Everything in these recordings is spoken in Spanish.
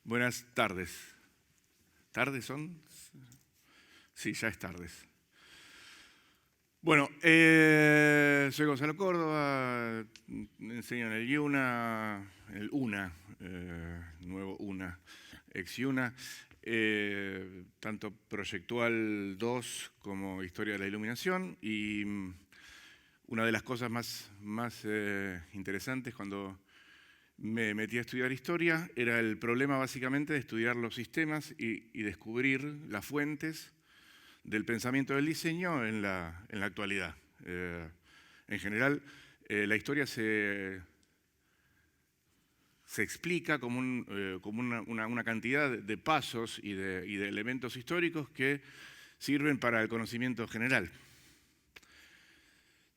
Buenas tardes. ¿Tardes son? Sí, ya es tardes. Bueno, soy Gonzalo Córdoba, enseño en el UNA, nuevo UNA, ex UNA, tanto Proyectual 2 como Historia de la Iluminación. Y una de las cosas más interesantes cuando me metí a estudiar historia era el problema básicamente de estudiar los sistemas y descubrir las fuentes del pensamiento del diseño en la actualidad. En general, la historia se explica como una cantidad de pasos y de elementos históricos que sirven para el conocimiento general.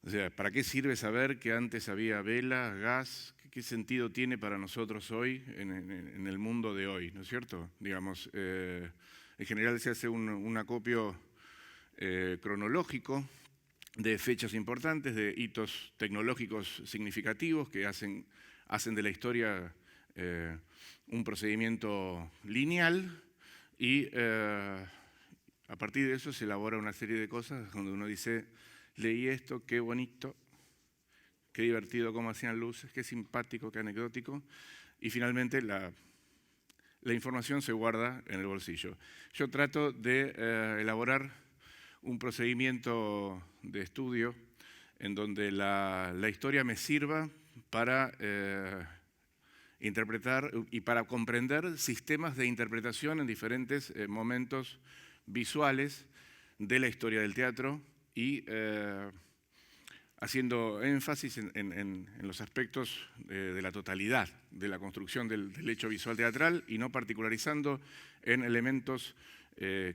O sea, ¿para qué sirve saber que antes había vela, gas? ¿Qué sentido tiene para nosotros hoy, en el mundo de hoy? ¿No es cierto? Digamos, en general se hace un acopio cronológico de fechas importantes, de hitos tecnológicos significativos que hacen de la historia un procedimiento lineal y a partir de eso se elabora una serie de cosas donde uno dice: leí esto, qué bonito, qué divertido cómo hacían luces, qué simpático, qué anecdótico, y finalmente la información se guarda en el bolsillo. Yo trato de elaborar un procedimiento de estudio en donde la historia me sirva para interpretar y para comprender sistemas de interpretación en diferentes momentos visuales de la historia del teatro y haciendo énfasis en los aspectos de la totalidad de la construcción del hecho visual teatral y no particularizando en elementos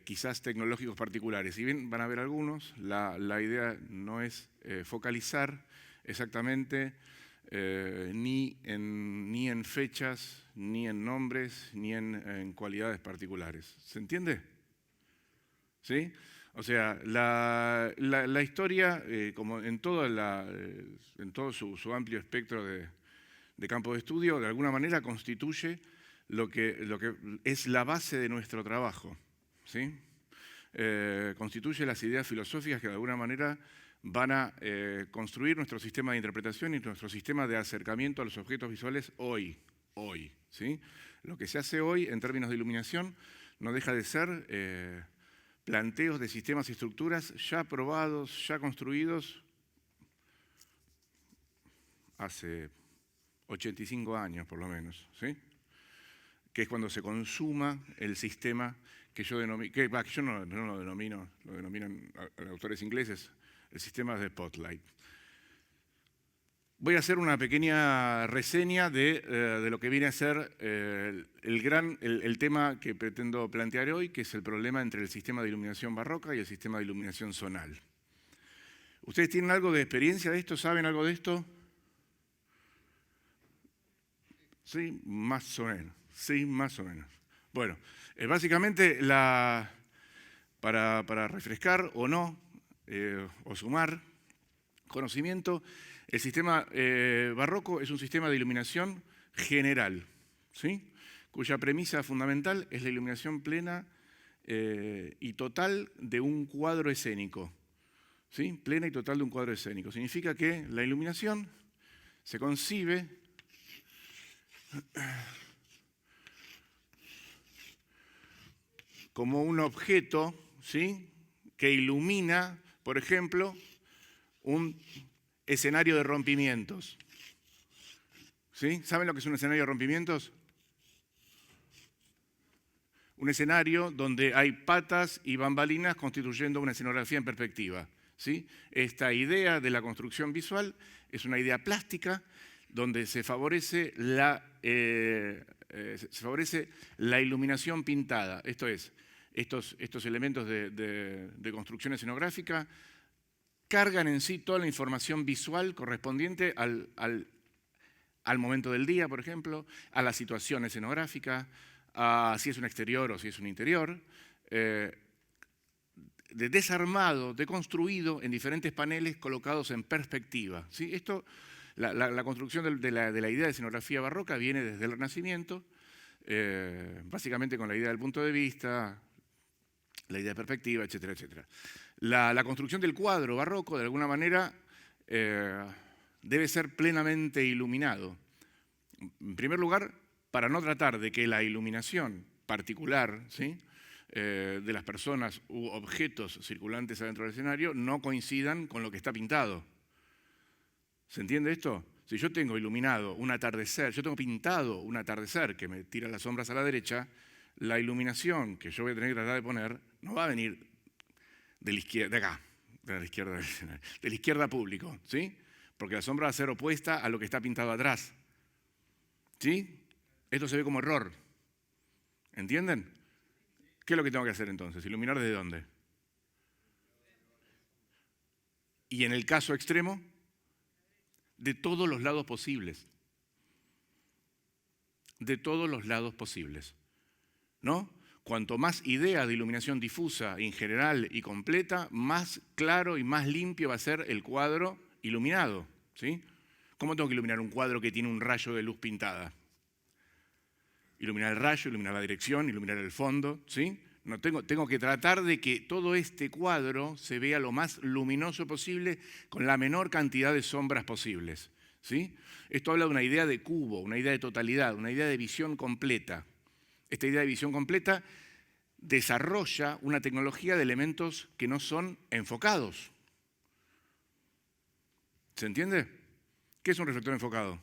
quizás tecnológicos particulares. Si bien van a haber algunos, la idea no es focalizar exactamente ni en fechas, ni en nombres, ni en cualidades particulares. ¿Se entiende? ¿Sí? O sea, la historia, como en todo su amplio espectro de campo de estudio, de alguna manera constituye lo que es la base de nuestro trabajo. ¿Sí? Constituye las ideas filosóficas que de alguna manera van a construir nuestro sistema de interpretación y nuestro sistema de acercamiento a los objetos visuales hoy. ¿Sí? Lo que se hace hoy en términos de iluminación no deja de ser planteos de sistemas y estructuras ya probados, ya construidos hace 85 años por lo menos, ¿sí? Que es cuando se consuma el sistema que yo denomino, que yo no lo denomino, lo denominan autores ingleses, el sistema de Spotlight. Voy a hacer una pequeña reseña de lo que viene a ser el tema que pretendo plantear hoy, que es el problema entre el sistema de iluminación barroca y el sistema de iluminación zonal. ¿Ustedes tienen algo de experiencia de esto? ¿Saben algo de esto? Sí, más o menos. Sí, más o menos. Bueno, básicamente, para refrescar o no, o sumar conocimiento, el sistema barroco es un sistema de iluminación general, ¿sí? Cuya premisa fundamental es la iluminación plena y total de un cuadro escénico. ¿Sí? Plena y total de un cuadro escénico. Significa que la iluminación se concibe como un objeto, ¿sí?, que ilumina, por ejemplo, un escenario de rompimientos. ¿Sí? ¿Saben lo que es un escenario de rompimientos? Un escenario donde hay patas y bambalinas constituyendo una escenografía en perspectiva. ¿Sí? Esta idea de la construcción visual es una idea plástica donde se favorece la iluminación pintada. Esto es, estos elementos de construcción escenográfica cargan en sí toda la información visual correspondiente al momento del día, por ejemplo, a la situación escenográfica, a si es un exterior o si es un interior, desarmado, deconstruido en diferentes paneles colocados en perspectiva. ¿Sí? Esto La construcción de la idea de escenografía barroca viene desde el Renacimiento, básicamente con la idea del punto de vista, la idea de perspectiva, etcétera, etcétera. La construcción del cuadro barroco, de alguna manera, debe ser plenamente iluminado. En primer lugar, para no tratar de que la iluminación particular, ¿sí?, de las personas u objetos circulantes adentro del escenario no coincidan con lo que está pintado. ¿Se entiende esto? Si yo tengo iluminado un atardecer, yo tengo pintado un atardecer que me tira las sombras a la derecha, la iluminación que yo voy a tener que tratar de poner no va a venir de la izquierda, de acá, de la izquierda del escenario, de la izquierda público, ¿sí? Porque la sombra va a ser opuesta a lo que está pintado atrás. ¿Sí? Esto se ve como error. ¿Entienden? ¿Qué es lo que tengo que hacer entonces? ¿Iluminar desde dónde? Y en el caso extremo, de todos los lados posibles. De todos los lados posibles. ¿No? Cuanto más idea de iluminación difusa, en general y completa, más claro y más limpio va a ser el cuadro iluminado. ¿Sí? ¿Cómo tengo que iluminar un cuadro que tiene un rayo de luz pintada? Iluminar el rayo, iluminar la dirección, iluminar el fondo, ¿sí? No tengo que tratar de que todo este cuadro se vea lo más luminoso posible con la menor cantidad de sombras posibles, ¿sí? Esto habla de una idea de cubo, una idea de totalidad, una idea de visión completa. Esta idea de visión completa desarrolla una tecnología de elementos que no son enfocados. ¿Se entiende? ¿Qué es un reflector enfocado?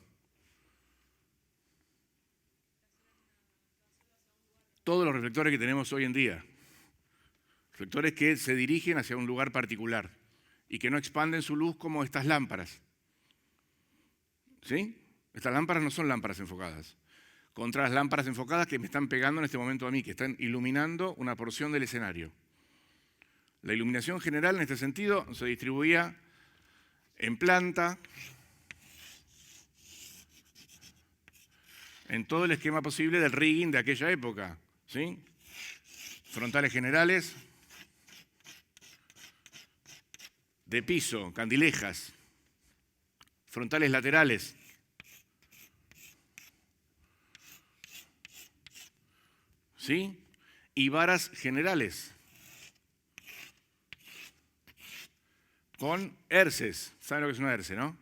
Todos los reflectores que tenemos hoy en día. Reflectores que se dirigen hacia un lugar particular y que no expanden su luz como estas lámparas. ¿Sí? Estas lámparas no son lámparas enfocadas. Contra las lámparas enfocadas que me están pegando en este momento a mí, que están iluminando una porción del escenario. La iluminación general en este sentido se distribuía en planta, en todo el esquema posible del rigging de aquella época. ¿Sí? Frontales generales, de piso, candilejas, frontales laterales, ¿sí? Y varas generales, con herces. ¿Saben lo que es una herce, no?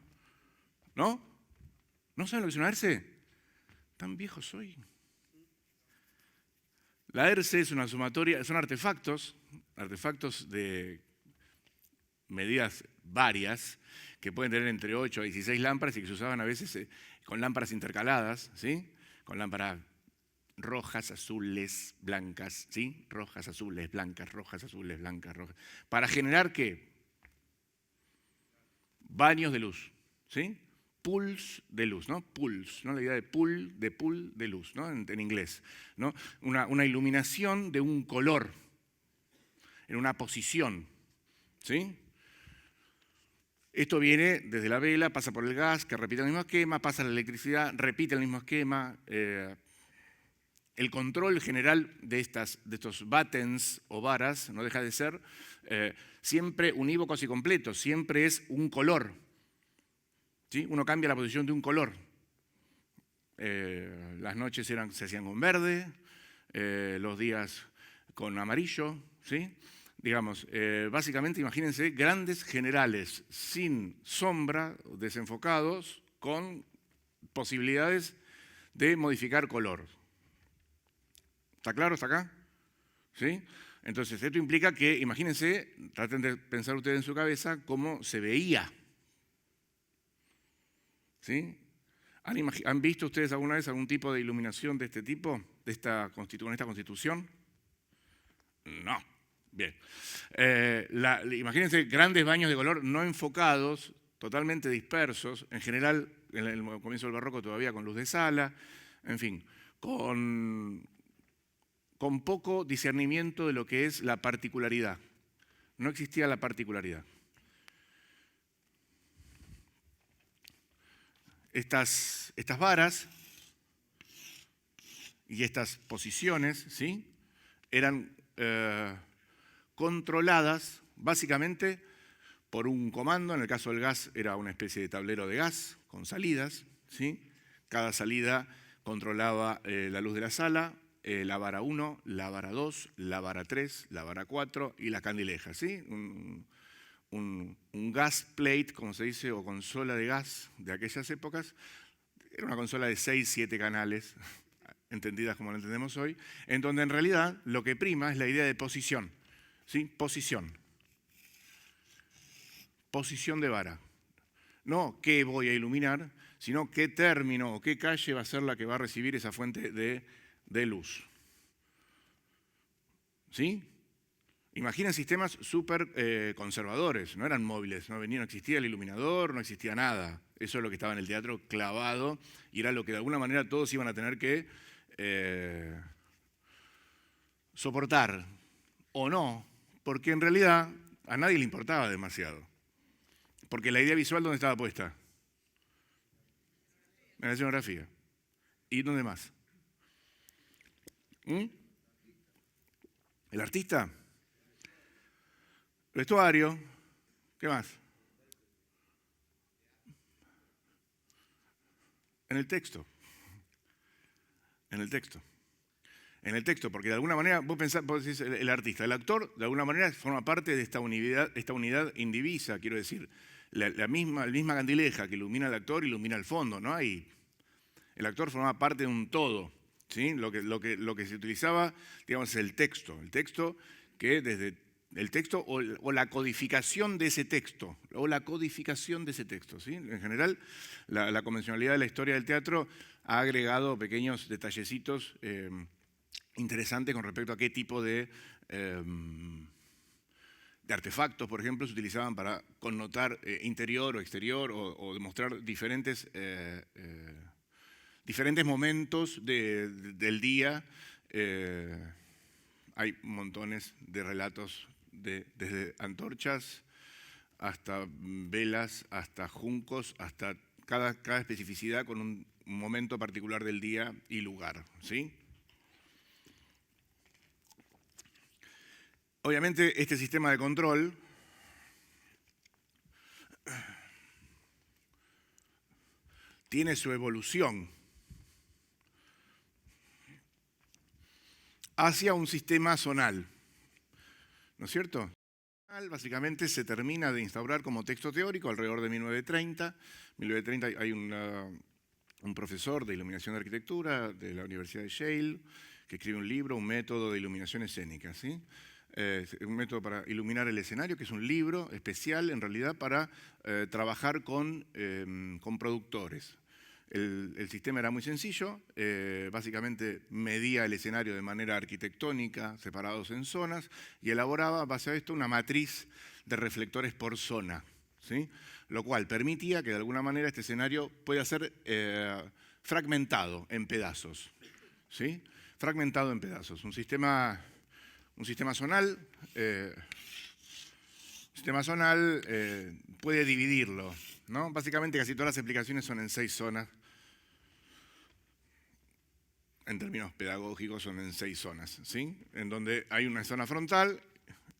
¿No? ¿No saben lo que es una herce? Tan viejo soy. La herce es una sumatoria, son artefactos de medidas varias, que pueden tener entre 8 a 16 lámparas y que se usaban a veces con lámparas intercaladas, ¿sí? Con lámparas rojas, azules, blancas, ¿sí? Rojas, azules, blancas, rojas, azules, blancas, rojas. ¿Para generar qué? Baños de luz, ¿sí? Pools de luz, ¿no? Pools, ¿no? La idea de pool de luz, ¿no? En inglés, ¿no? Una iluminación de un color, en una posición, ¿sí? Esto viene desde la vela, pasa por el gas, que repite el mismo esquema, pasa a la electricidad, repite el mismo esquema. El control general de estos battens o varas no deja de ser siempre unívocos y completos, siempre es un color. ¿Sí? Uno cambia la posición de un color. Las noches se hacían con verde, los días con amarillo, ¿sí? Digamos, básicamente imagínense grandes generales sin sombra, desenfocados, con posibilidades de modificar color. ¿Está claro hasta acá? ¿Sí? Entonces, esto implica que, imagínense, traten de pensar ustedes en su cabeza cómo se veía. ¿Sí? ¿Han visto ustedes alguna vez algún tipo de iluminación de este tipo, con esta constitución? No. Bien. Imagínense grandes baños de color no enfocados, totalmente dispersos, en general, en el comienzo del barroco todavía con luz de sala, en fin, con poco discernimiento de lo que es la particularidad. No existía la particularidad. Estas varas y estas posiciones, ¿sí?, eran controladas básicamente por un comando. En el caso del gas era una especie de tablero de gas con salidas, ¿sí? Cada salida controlaba la luz de la sala, la vara 1, la vara 2, la vara 3, la vara 4 y la candileja, ¿sí? Un gas plate, como se dice, o consola de gas de aquellas épocas. Era una consola de 6, 7 canales, entendidas como lo entendemos hoy, en donde en realidad lo que prima es la idea de posición, ¿sí? Posición. Posición de vara. No qué voy a iluminar, sino qué término o qué calle va a ser la que va a recibir esa fuente de luz. ¿Sí? Imaginen sistemas súper conservadores, no eran móviles, no existía el iluminador, no existía nada. Eso es lo que estaba en el teatro clavado y era lo que de alguna manera todos iban a tener que soportar, o no, porque en realidad a nadie le importaba demasiado. Porque la idea visual, ¿dónde estaba puesta? En la escenografía. ¿Y dónde más? ¿El artista? Vestuario. ¿Qué más? En el texto. En el texto. En el texto, porque de alguna manera, vos decís el artista, el actor, de alguna manera forma parte de esta unidad indivisa, quiero decir. La misma candileja que ilumina al actor, ilumina el fondo, ¿no? El actor forma parte de un todo, ¿sí? Lo que se utilizaba, digamos, es el texto que desde el texto o la codificación de ese texto, ¿sí? En general, la convencionalidad de la historia del teatro ha agregado pequeños detallecitos interesantes con respecto a qué tipo de artefactos, por ejemplo, se utilizaban para connotar interior o exterior o demostrar diferentes momentos del día. Hay montones de relatos desde antorchas hasta velas, hasta juncos, hasta cada especificidad con un momento particular del día y lugar, ¿sí? Obviamente este sistema de control tiene su evolución hacia un sistema zonal, ¿no es cierto? Básicamente se termina de instaurar como texto teórico alrededor de 1930. En 1930 hay un profesor de iluminación de arquitectura de la Universidad de Yale que escribe un libro, un método de iluminación escénica, ¿sí? Un método para iluminar el escenario, que es un libro especial en realidad para trabajar con productores. El sistema era muy sencillo, básicamente medía el escenario de manera arquitectónica, separados en zonas, y elaboraba, base a esto, una matriz de reflectores por zona, ¿sí? Lo cual permitía que de alguna manera este escenario pueda ser fragmentado en pedazos, ¿sí? Fragmentado en pedazos. Un sistema zonal puede dividirlo, ¿no? Básicamente casi todas las aplicaciones son en 6 zonas. En términos pedagógicos son en 6 zonas, ¿sí? En donde hay una zona frontal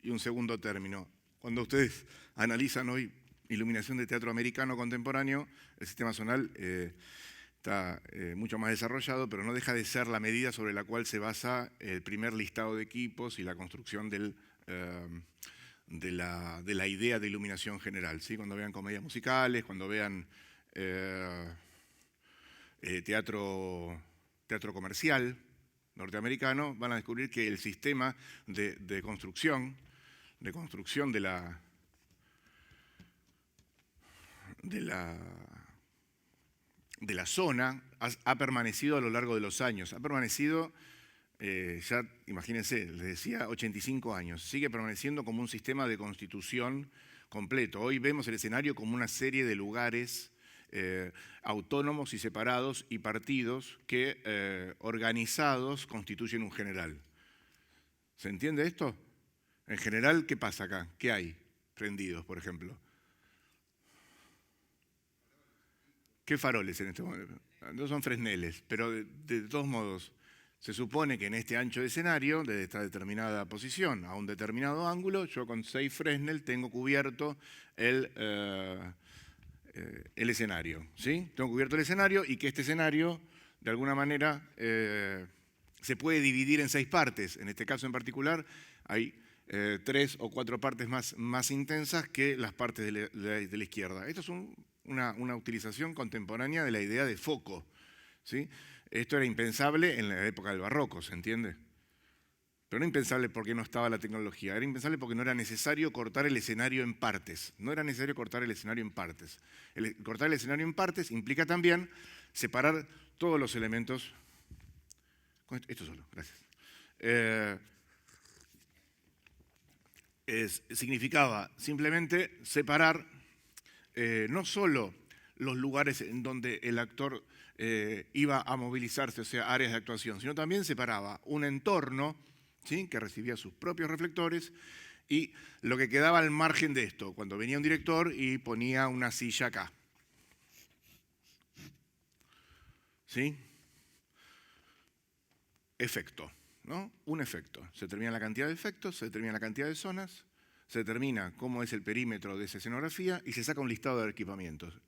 y un segundo término. Cuando ustedes analizan hoy iluminación de teatro americano contemporáneo, el sistema zonal está mucho más desarrollado, pero no deja de ser la medida sobre la cual se basa el primer listado de equipos y la construcción de la idea de iluminación general, ¿sí? Cuando vean comedias musicales, cuando vean teatro comercial norteamericano, van a descubrir que el sistema de construcción de la zona ha permanecido a lo largo de los años. Ha permanecido, ya imagínense, les decía, 85 años. Sigue permaneciendo como un sistema de constitución completo. Hoy vemos el escenario como una serie de lugares autónomos y separados y partidos que organizados constituyen un general. ¿Se entiende esto? En general, ¿qué pasa acá? ¿Qué hay prendidos, por ejemplo? ¿Qué faroles en este momento? No son fresneles, pero de todos modos, Se supone que en este ancho de escenario, desde esta determinada posición a un determinado ángulo, yo con 6 Fresnel tengo cubierto el escenario. ¿Sí? Tengo cubierto el escenario y que este escenario, de alguna manera, se puede dividir en 6 partes. En este caso en particular, hay 3 o 4 partes más intensas que las partes de la izquierda. Esto es una utilización contemporánea de la idea de foco. ¿Sí? Esto era impensable en la época del barroco, ¿se entiende? Pero no impensable porque no estaba la tecnología, era impensable porque no era necesario cortar el escenario en partes. No era necesario cortar el escenario en partes. Cortar el escenario en partes implica también separar todos los elementos. Esto solo, gracias. Significaba simplemente separar no solo los lugares en donde el actor iba a movilizarse, o sea, áreas de actuación, sino también separaba un entorno, ¿sí?, que recibía sus propios reflectores y lo que quedaba al margen de esto, cuando venía un director y ponía una silla acá. ¿Sí? Efecto, ¿no? Un efecto. Se determina la cantidad de efectos, se determina la cantidad de zonas, se determina cómo es el perímetro de esa escenografía y se saca un listado de equipamientos.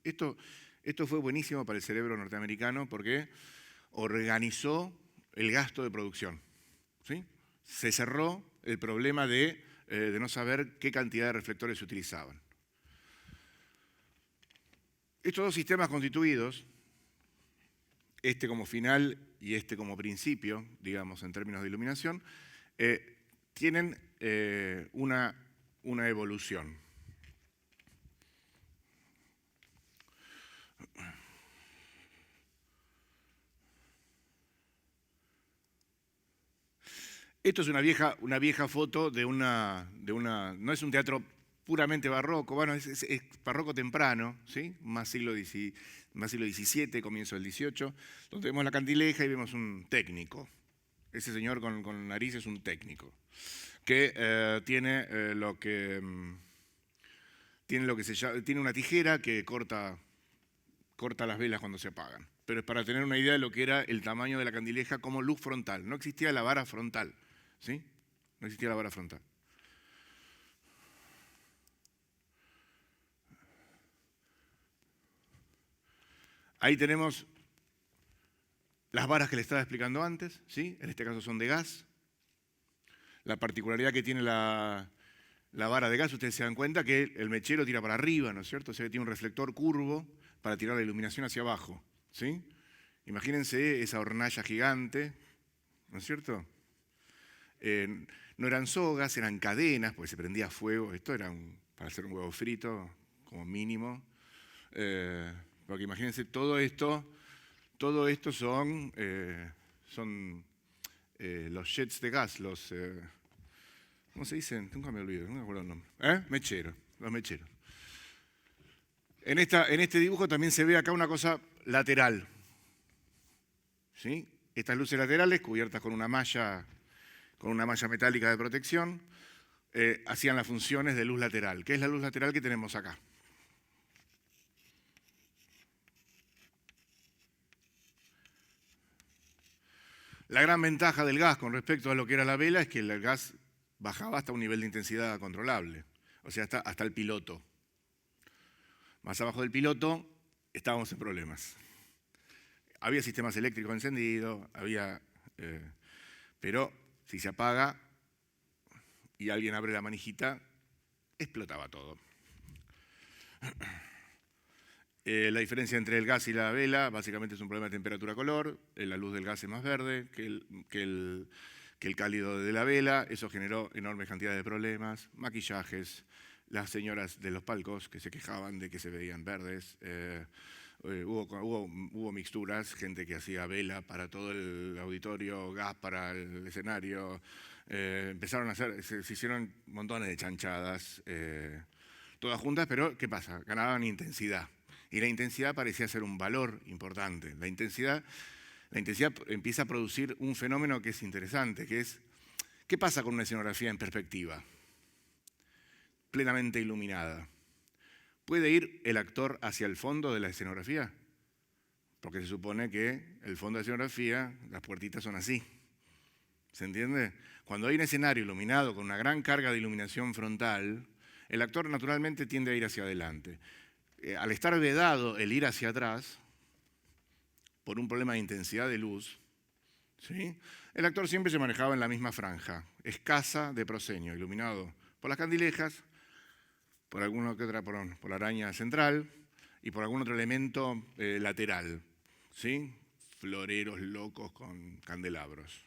Esto fue buenísimo para el cerebro norteamericano porque organizó el gasto de producción. ¿Sí? Se cerró el problema de no saber qué cantidad de reflectores se utilizaban. Estos dos sistemas constituidos, este como final y este como principio, digamos, en términos de iluminación, tienen una evolución. Esto es una vieja foto de una... No es un teatro puramente barroco, bueno, es barroco temprano, ¿sí? Más siglo XVII, comienzo del XVIII, donde vemos la candileja y vemos un técnico. Ese señor con nariz es un técnico, que tiene lo que se llama, tiene una tijera que corta las velas cuando se apagan. Pero es para tener una idea de lo que era el tamaño de la candileja como luz frontal. No existía la vara frontal, ¿sí? No existía la vara frontal. Ahí tenemos las varas que le estaba explicando antes, ¿sí? En este caso son de gas. La particularidad que tiene la vara de gas, ustedes se dan cuenta que el mechero tira para arriba, ¿no es cierto? O sea, que tiene un reflector curvo para tirar la iluminación hacia abajo, ¿sí? Imagínense esa hornalla gigante, ¿no es cierto? No eran sogas, eran cadenas, porque se prendía fuego. Esto era para hacer un huevo frito, como mínimo. Porque imagínense, todo esto son los jets de gas, los... ¿cómo se dicen? Nunca me olvido, no me acuerdo el nombre. Mecheros, los mecheros. En este dibujo también se ve acá una cosa lateral. ¿Sí? Estas luces laterales, cubiertas con una malla metálica de protección, hacían las funciones de luz lateral. ¿Qué es la luz lateral que tenemos acá? La gran ventaja del gas con respecto a lo que era la vela es que el gas bajaba hasta un nivel de intensidad controlable, o sea, hasta el piloto. Más abajo del piloto estábamos en problemas. Había sistemas eléctricos encendidos, pero si se apaga y alguien abre la manijita, explotaba todo. La diferencia entre el gas y la vela básicamente es un problema de temperatura-color. La luz del gas es más verde que el cálido de la vela. Eso generó enormes cantidades de problemas, maquillajes, las señoras de los palcos que se quejaban de que se veían verdes. Hubo mixturas, gente que hacía vela para todo el auditorio, gas para el escenario. Se hicieron montones de chanchadas, todas juntas, pero ¿qué pasa? Ganaban intensidad. Y la intensidad parecía ser un valor importante. La intensidad empieza a producir un fenómeno que es interesante, que es, ¿qué pasa con una escenografía en perspectiva? Plenamente iluminada. ¿Puede ir el actor hacia el fondo de la escenografía? Porque se supone que el fondo de la escenografía, las puertitas son así, ¿Se entiende? Cuando hay un escenario iluminado con una gran carga de iluminación frontal, el actor naturalmente tiende a ir hacia adelante. Al estar vedado el ir hacia atrás, por un problema de intensidad de luz, ¿sí? El actor siempre se manejaba en la misma franja, escasa de proscenio, iluminado por las candilejas, por alguna que otra, por la araña central y por algún otro elemento lateral, ¿sí? Floreros locos con candelabros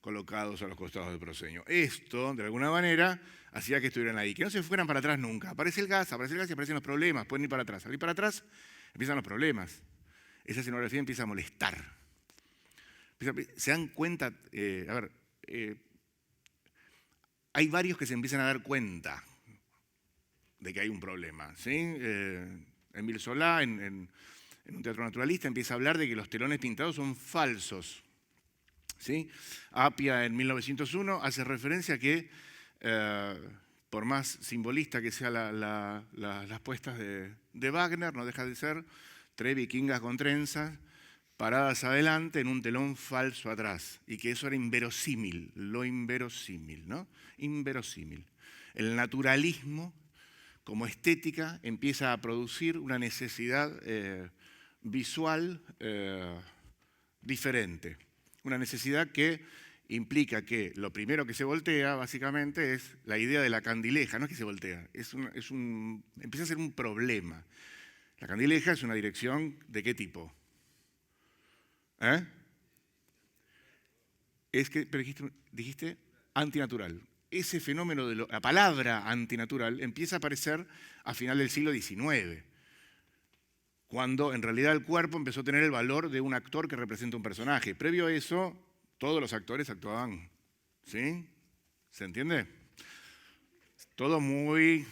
colocados a los costados del proscenio. Esto, de alguna manera, hacía que estuvieran ahí, que no se fueran para atrás nunca. Aparece el gas y aparecen los problemas, pueden ir para atrás. Al ir para atrás, empiezan los problemas. Esa escenografía empieza a molestar. Se dan cuenta, hay varios que se empiezan a dar cuenta de que hay un problema, ¿sí? Émile Zola, en un teatro naturalista, empieza a hablar de que los telones pintados son falsos, ¿sí? Apia, en 1901, hace referencia a que, por más simbolista que sean las puestas de Wagner, no deja de ser tres vikingas con trenzas, paradas adelante en un telón falso atrás, y que eso era inverosímil, lo inverosímil, ¿no? Inverosímil. El naturalismo, como estética, empieza a producir una necesidad visual diferente. Una necesidad que implica que lo primero que se voltea, básicamente, es la idea de la candileja. No es que se voltea, empieza a ser un problema. La candileja es una dirección ¿de qué tipo? Pero dijiste antinatural. Ese fenómeno de la palabra antinatural empieza a aparecer a final del siglo XIX, cuando en realidad el cuerpo empezó a tener el valor de un actor que representa un personaje. Previo a eso, todos los actores actuaban, ¿sí? ¿Se entiende? Todo muy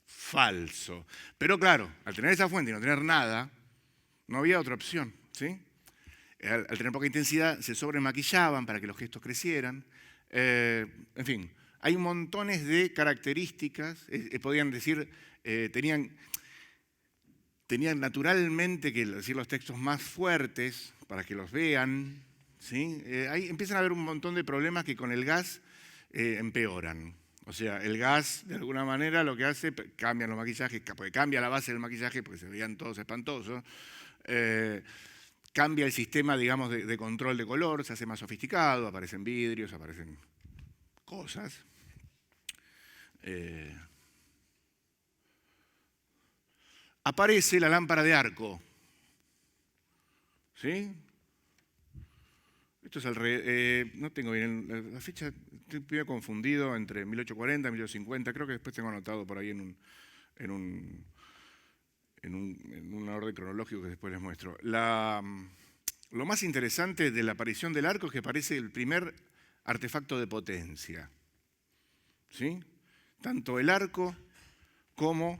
falso. Pero claro, al tener esa fuente y no tener nada, no había otra opción, ¿sí? Al tener poca intensidad, se sobremaquillaban para que los gestos crecieran. En fin, hay montones de características, podían decir, tenían naturalmente que decir los textos más fuertes para que los vean, ¿sí? Ahí empiezan a haber un montón de problemas que con el gas empeoran. O sea, el gas, de alguna manera, lo que hace, cambian los maquillajes, porque cambia la base del maquillaje, porque se veían todos espantosos. Cambia el sistema, digamos, de control de color, se hace más sofisticado, aparecen vidrios, aparecen cosas. Aparece la lámpara de arco. ¿Sí? Esto es no tengo bien la fecha, estoy medio confundido entre 1840 y 1850, creo que después tengo anotado por ahí en un orden cronológico que después les muestro. Lo más interesante de la aparición del arco es que aparece el primer artefacto de potencia. ¿Sí? Tanto el arco como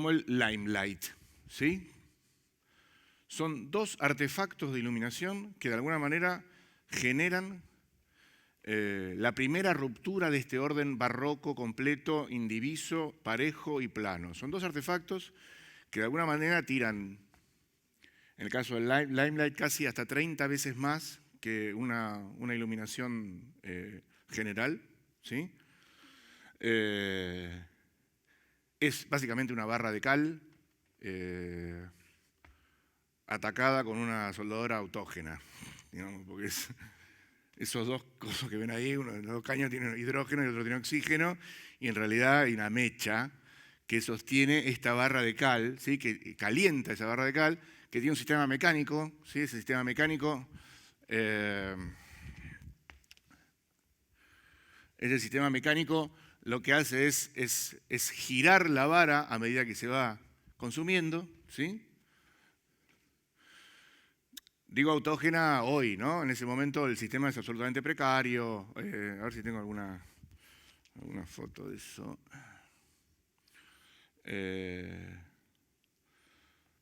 el limelight. ¿Sí? Son dos artefactos de iluminación que de alguna manera generan la primera ruptura de este orden barroco completo, indiviso, parejo y plano. Son dos artefactos que de alguna manera tiran, en el caso del limelight, casi hasta 30 veces más que una iluminación general, ¿sí? Es básicamente una barra de cal atacada con una soldadora autógena, digamos, porque esos dos cosas que ven ahí, uno de los dos caños tiene hidrógeno y el otro tiene oxígeno, y en realidad hay una mecha que sostiene esta barra de cal, ¿sí? Que calienta esa barra de cal, que tiene un sistema mecánico, ¿sí? Ese sistema mecánico, lo que hace es girar la vara a medida que se va consumiendo, ¿sí? Digo autógena hoy, ¿no? En ese momento el sistema es absolutamente precario. A ver si tengo alguna foto de eso.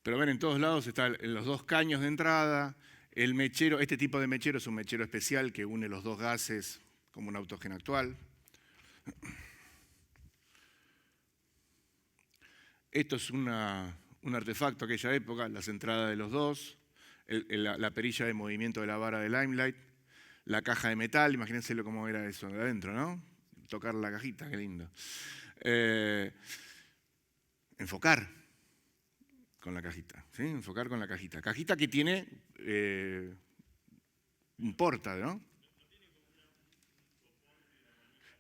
Pero ven, en todos lados están los dos caños de entrada, el mechero. Este tipo de mechero es un mechero especial que une los dos gases como un autógeno actual. Esto es un artefacto de aquella época, las entradas de los dos. la perilla de movimiento de la vara de Limelight, la caja de metal, imagínense cómo era eso de adentro, ¿no? Tocar la cajita, qué lindo. Enfocar con la cajita, ¿sí? Enfocar con la cajita. Cajita que tiene un porta, ¿no?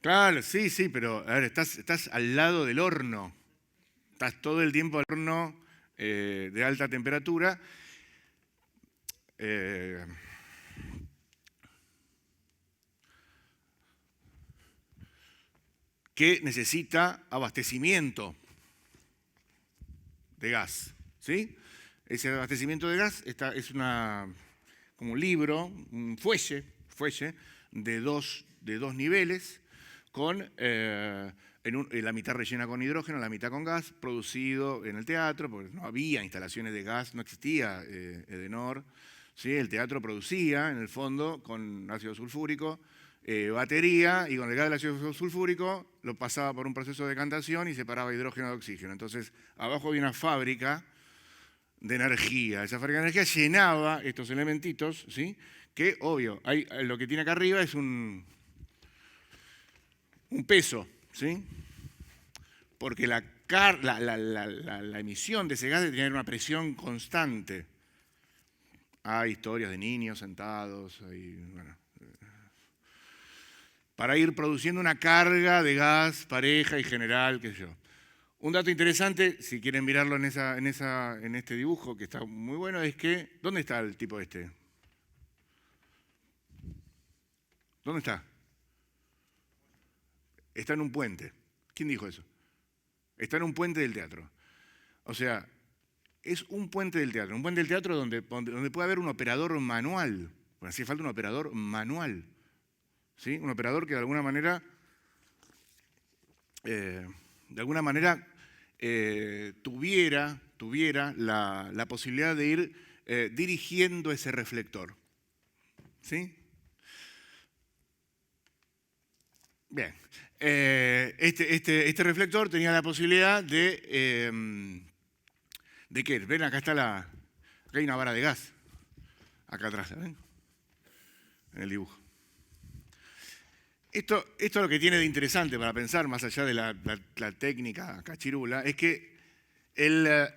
Claro, sí, sí, pero a ver, estás al lado del horno. Estás todo el tiempo al horno de alta temperatura. Que necesita abastecimiento de gas, ¿sí? Ese abastecimiento de gas es como un libro, un fuelle de dos niveles, con la mitad rellena con hidrógeno, la mitad con gas, producido en el teatro, porque no había instalaciones de gas, no existía Edenor, ¿sí? El teatro producía, en el fondo, con ácido sulfúrico, batería, y con el gas del ácido sulfúrico lo pasaba por un proceso de decantación y separaba hidrógeno de oxígeno. Entonces, abajo había una fábrica de energía. Esa fábrica de energía llenaba estos elementitos, ¿sí? Que, obvio, lo que tiene acá arriba es un peso, ¿sí? Porque la emisión de ese gas debe tener una presión constante. Hay historias de niños sentados, bueno, para ir produciendo una carga de gas pareja y general, qué sé yo. Un dato interesante, si quieren mirarlo en este dibujo, que está muy bueno, es que, ¿dónde está el tipo este? ¿Dónde está? Está en un puente. ¿Quién dijo eso? Está en un puente del teatro. O sea, es un puente del teatro. Un puente del teatro donde puede haber un operador manual. Bueno, hace falta un operador manual. ¿Sí? Un operador que de alguna manera tuviera la posibilidad de ir dirigiendo ese reflector. ¿Sí? Bien. Este reflector tenía la posibilidad ¿de qué? Ven, acá hay una vara de gas. Acá atrás, ¿ven? En el dibujo. Esto es lo que tiene de interesante para pensar, más allá de la técnica cachirula, es que el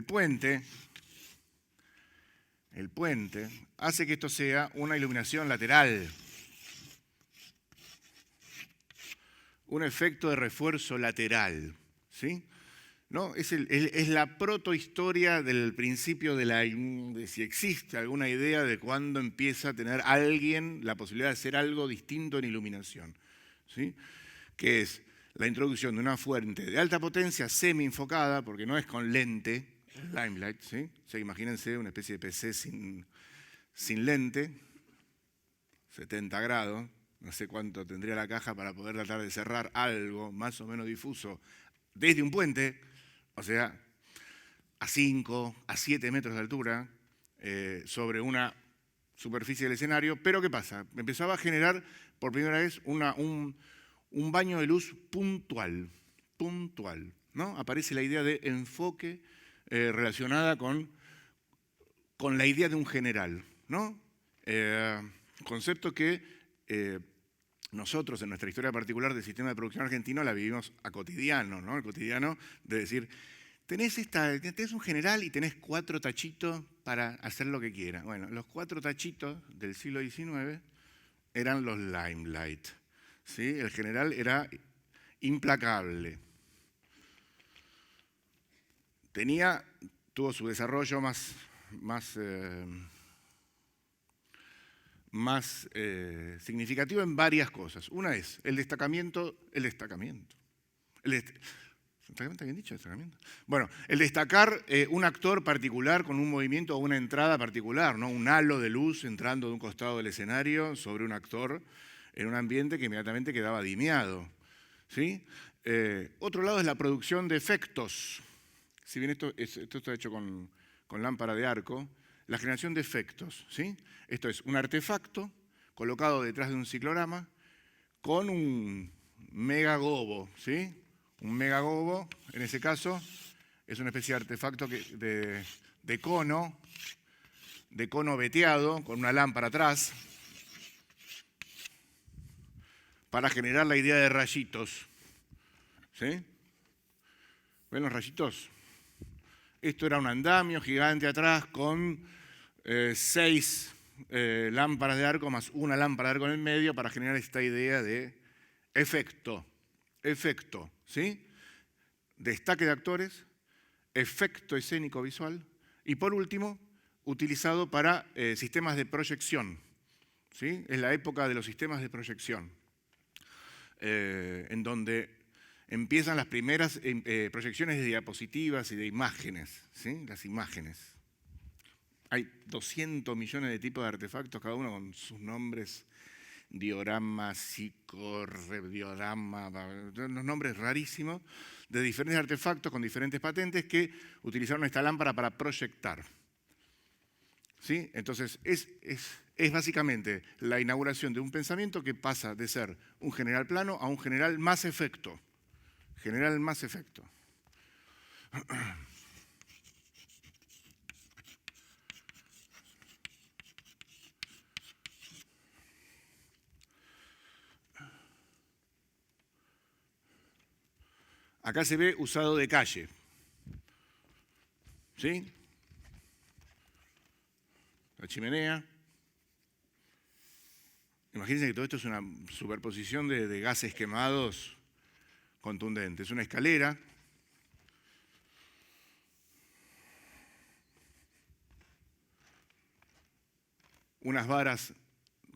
puente hace que esto sea una iluminación lateral, un efecto de refuerzo lateral, ¿sí? ¿No? Es la protohistoria del principio de si existe alguna idea de cuándo empieza a tener alguien la posibilidad de hacer algo distinto en iluminación, ¿sí? Que es la introducción de una fuente de alta potencia semi-enfocada, porque no es con lente, Limelight, ¿sí? O sea, imagínense una especie de PC sin lente, 70 grados, no sé cuánto tendría la caja para poder tratar de cerrar algo más o menos difuso desde un puente, o sea, a 5, a 7 metros de altura, sobre una superficie del escenario. Pero ¿qué pasa? Empezaba a generar por primera vez un baño de luz puntual, ¿no? Aparece la idea de enfoque relacionada con la idea de un general, ¿no? Concepto que nosotros en nuestra historia particular del sistema de producción argentino la vivimos a cotidiano, ¿no? El cotidiano de decir, tenés un general y tenés 4 tachitos para hacer lo que quieras. Bueno, los 4 tachitos del siglo XIX eran los Limelight, ¿sí? El general era implacable. Tuvo su desarrollo más significativo en varias cosas. Una es el destacamiento. ¿Está bien dicho? ¿Destacamiento? Bueno, el destacar un actor particular con un movimiento o una entrada particular, ¿no? Un halo de luz entrando de un costado del escenario sobre un actor en un ambiente que inmediatamente quedaba dimeado, ¿sí? Otro lado es la producción de efectos. Si bien esto está hecho con lámpara de arco, la generación de efectos, ¿sí? Esto es un artefacto colocado detrás de un ciclorama con un megagobo, ¿sí? Un megagobo, en ese caso, es una especie de artefacto de de cono veteado con una lámpara atrás para generar la idea de rayitos. ¿Sí? ¿Ven los rayitos? Esto era un andamio gigante atrás con 6 lámparas de arco más una lámpara de arco en el medio para generar esta idea de efecto, ¿sí? Destaque de actores, efecto escénico visual y por último, utilizado para sistemas de proyección, ¿sí? Es la época de los sistemas de proyección, en donde empiezan las primeras proyecciones de diapositivas y de imágenes, ¿sí? Las imágenes. Hay 200 millones de tipos de artefactos, cada uno con sus nombres, diorama, diorama, unos nombres rarísimos, de diferentes artefactos con diferentes patentes que utilizaron esta lámpara para proyectar. ¿Sí? Entonces, es básicamente la inauguración de un pensamiento que pasa de ser un general plano a un general más efecto. General más efecto. Acá se ve usado de calle. ¿Sí? La chimenea. Imagínense que todo esto es una superposición de gases quemados contundentes. Una escalera. Unas varas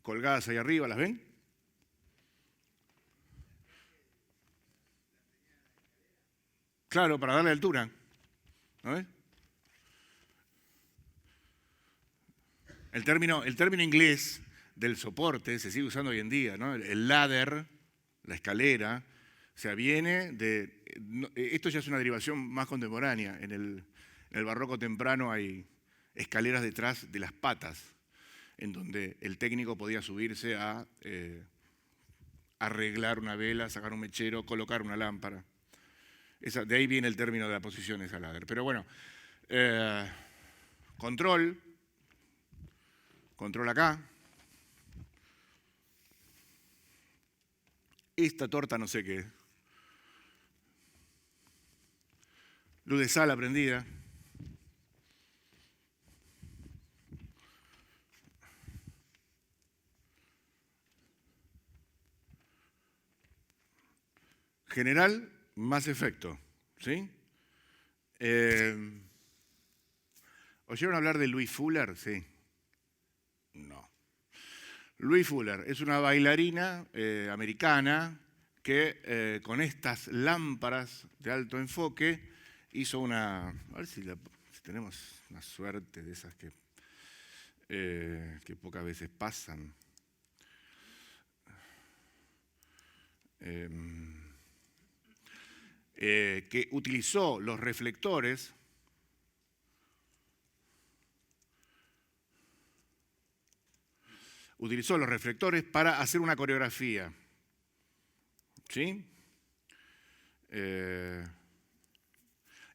colgadas ahí arriba, ¿las ven? Claro, para darle altura. ¿No ves? El término inglés del soporte se sigue usando hoy en día, ¿no? El ladder, la escalera, o sea, viene de... Esto ya es una derivación más contemporánea. En el barroco temprano hay escaleras detrás de las patas, en donde el técnico podía subirse a arreglar una vela, sacar un mechero, colocar una lámpara. De ahí viene el término de la posición esa ladder. Pero bueno, control acá. Esta torta no sé qué es. Luz de sala prendida. General más efecto, ¿sí? ¿Oyeron hablar de Louis Fuller? Sí. No. Louis Fuller es una bailarina americana que con estas lámparas de alto enfoque hizo una... A ver si tenemos una suerte de esas que pocas veces pasan. Que utilizó los reflectores para hacer una coreografía. ¿Sí?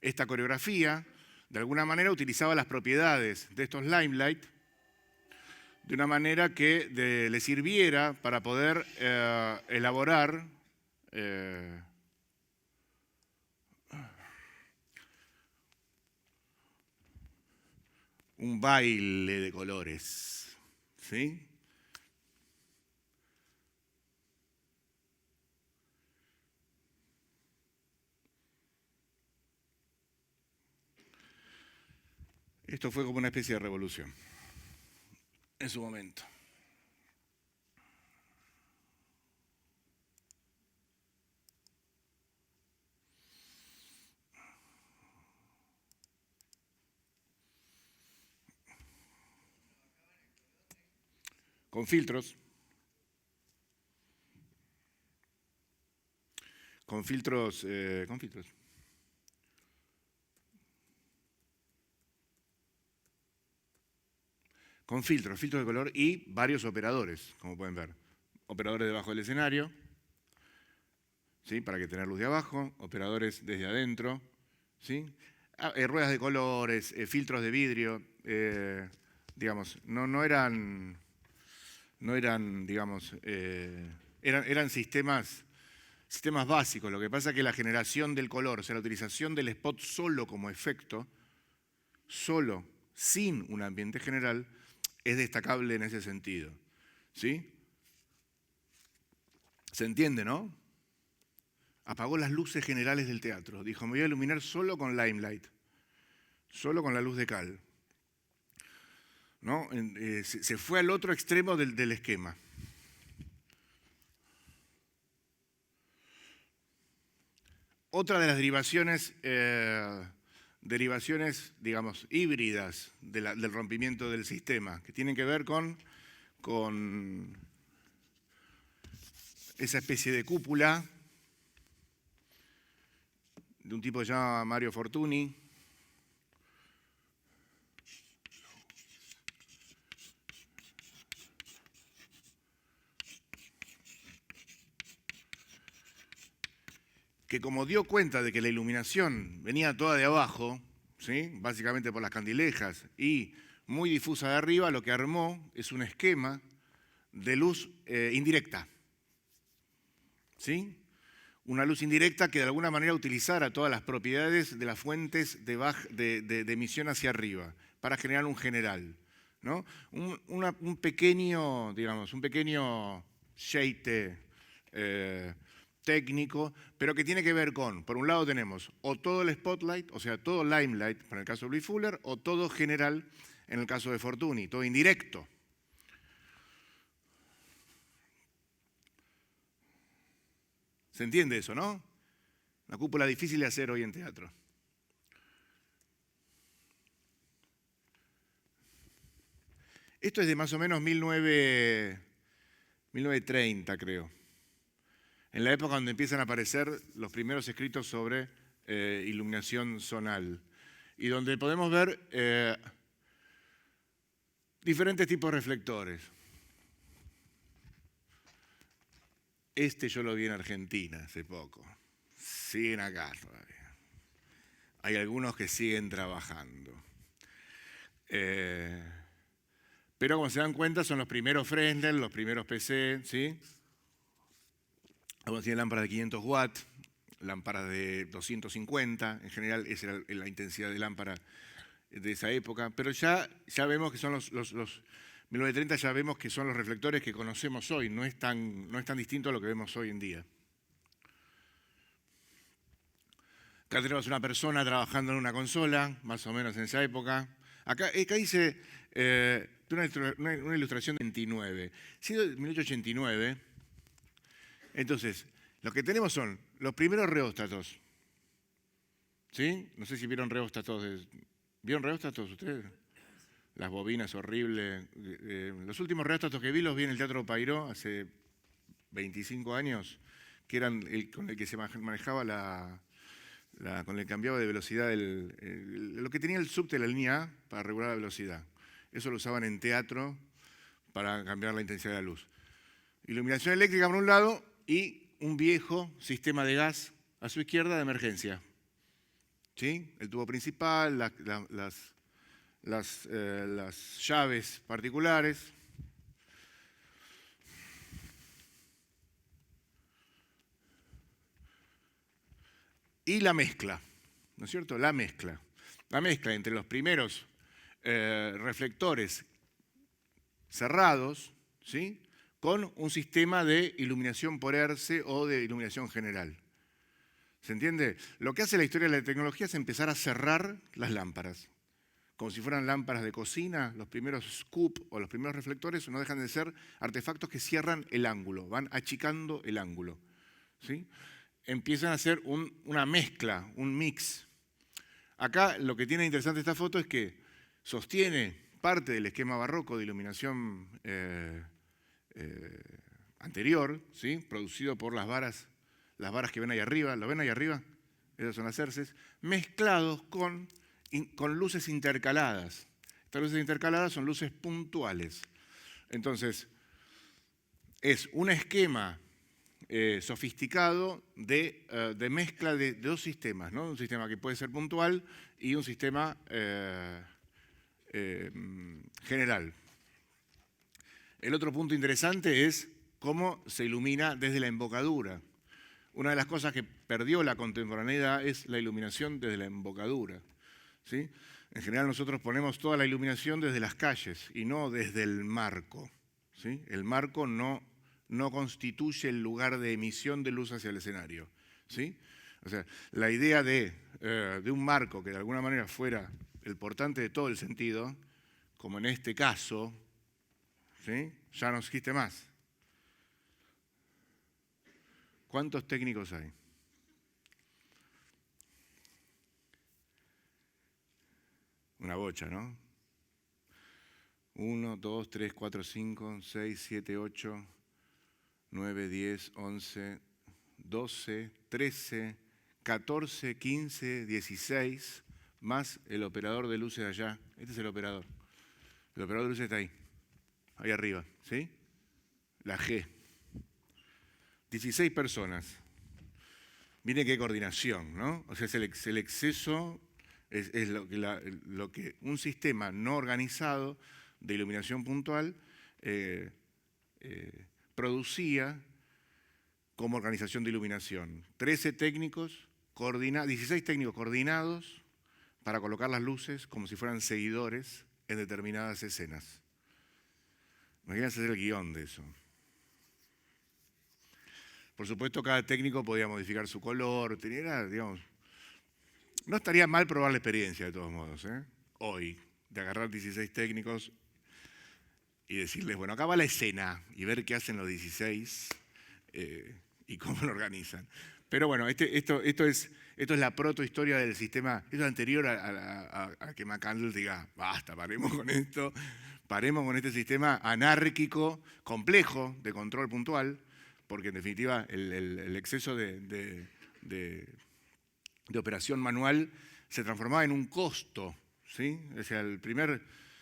Esta coreografía, de alguna manera, utilizaba las propiedades de estos limelight de una manera que le sirviera para poder elaborar un baile de colores. ¿Sí? Esto fue como una especie de revolución en su momento. Con filtros. Con filtros. Con filtros de color y varios operadores, como pueden ver. Operadores debajo del escenario, ¿sí? Para que tenga luz de abajo, operadores desde adentro, ¿sí? ruedas de colores, filtros de vidrio, digamos, no eran, digamos, eran sistemas básicos. Lo que pasa es que la generación del color, o sea, la utilización del spot solo como efecto, solo, sin un ambiente general, es destacable en ese sentido. ¿Sí? ¿Se entiende, no? Apagó las luces generales del teatro. Dijo, me voy a iluminar solo con limelight, solo con la luz de cal. ¿No? Se fue al otro extremo del esquema. Otra de las derivaciones, digamos, híbridas del rompimiento del sistema, que tienen que ver con esa especie de cúpula de un tipo que se llama Mario Fortuny, que como dio cuenta de que la iluminación venía toda de abajo, ¿sí? Básicamente por las candilejas y muy difusa de arriba, lo que armó es un esquema de luz indirecta. ¿Sí? Una luz indirecta que de alguna manera utilizara todas las propiedades de las fuentes de emisión hacia arriba para generar un general, ¿no? Un pequeño, digamos, un pequeño shade técnico, pero que tiene que ver con, por un lado tenemos o todo el spotlight, o sea, todo limelight, para el caso de Louis Fuller, o todo general en el caso de Fortuny, todo indirecto. ¿Se entiende eso, no? Una cúpula difícil de hacer hoy en teatro. Esto es de más o menos 1930, creo. En la época donde empiezan a aparecer los primeros escritos sobre iluminación zonal. Y donde podemos ver diferentes tipos de reflectores. Este yo lo vi en Argentina hace poco. Siguen acá todavía. Hay algunos que siguen trabajando. Pero como se dan cuenta, son los primeros Fresnel, los primeros PC, ¿sí? Algunos tienen lámparas de 500 watts, lámparas de 250. En general, esa era la intensidad de lámpara de esa época. Pero ya vemos que son los 1930, ya vemos que son los reflectores que conocemos hoy, no es tan distinto a lo que vemos hoy en día. Acá tenemos una persona trabajando en una consola, más o menos en esa época. Acá dice una ilustración de 29. Siendo de 1889, entonces, lo que tenemos son los primeros reóstatos. ¿Sí? No sé si vieron reóstatos. ¿Vieron reóstatos ustedes? Las bobinas horribles. Los últimos reóstatos que vi los vi en el Teatro Payró hace 25 años, que eran con el que se manejaba con el cambiaba de velocidad, lo que tenía el subte de la línea A para regular la velocidad. Eso lo usaban en teatro para cambiar la intensidad de la luz. Iluminación eléctrica por un lado y un viejo sistema de gas a su izquierda de emergencia. ¿Sí? El tubo principal, las llaves particulares. Y la mezcla, ¿no es cierto? La mezcla entre los primeros reflectores cerrados, ¿sí? Con un sistema de iluminación por herce o de iluminación general. ¿Se entiende? Lo que hace la historia de la tecnología es empezar a cerrar las lámparas. Como si fueran lámparas de cocina, los primeros scoop o los primeros reflectores no dejan de ser artefactos que cierran el ángulo, van achicando el ángulo, ¿sí? Empiezan a hacer una mezcla, un mix. Acá lo que tiene interesante esta foto es que sostiene parte del esquema barroco de iluminación anterior, ¿sí? Producido por las varas que ven ahí arriba. ¿Lo ven ahí arriba? Esas son las herces, mezclados con luces intercaladas. Estas luces intercaladas son luces puntuales. Entonces, es un esquema sofisticado de mezcla de dos sistemas, ¿no? Un sistema que puede ser puntual y un sistema general. El otro punto interesante es cómo se ilumina desde la embocadura. Una de las cosas que perdió la contemporaneidad es la iluminación desde la embocadura, ¿sí? En general nosotros ponemos toda la iluminación desde las calles y no desde el marco, ¿sí? El marco no constituye el lugar de emisión de luz hacia el escenario, ¿sí? O sea, la idea de un marco que de alguna manera fuera el portante de todo el sentido, como en este caso, ¿sí? Ya no existe más. ¿Cuántos técnicos hay? Una bocha, ¿no? 1, 2, 3, 4, 5, 6, 7, 8, 9, 10, 11, 12, 13, 14, 15, 16, más el operador de luces allá. Este es el operador. El operador de luces está ahí arriba, ¿sí? La G. 16 personas. Miren qué coordinación, ¿no? O sea, es el exceso, es lo que un sistema no organizado de iluminación puntual producía como organización de iluminación. 13 técnicos, 16 técnicos coordinados para colocar las luces como si fueran seguidores en determinadas escenas. Imagínense el guión de eso. Por supuesto, cada técnico podía modificar su color, digamos, no estaría mal probar la experiencia de todos modos, ¿eh? Hoy, de agarrar 16 técnicos y decirles, bueno, acá va la escena y ver qué hacen los 16 y cómo lo organizan. Pero bueno, esto es la protohistoria del sistema, esto es anterior a que McCandless diga, basta, paremos con esto, paremos con este sistema anárquico, complejo, de control puntual, porque en definitiva el exceso de operación manual se transformaba en un costo, ¿sí? O sea, el primer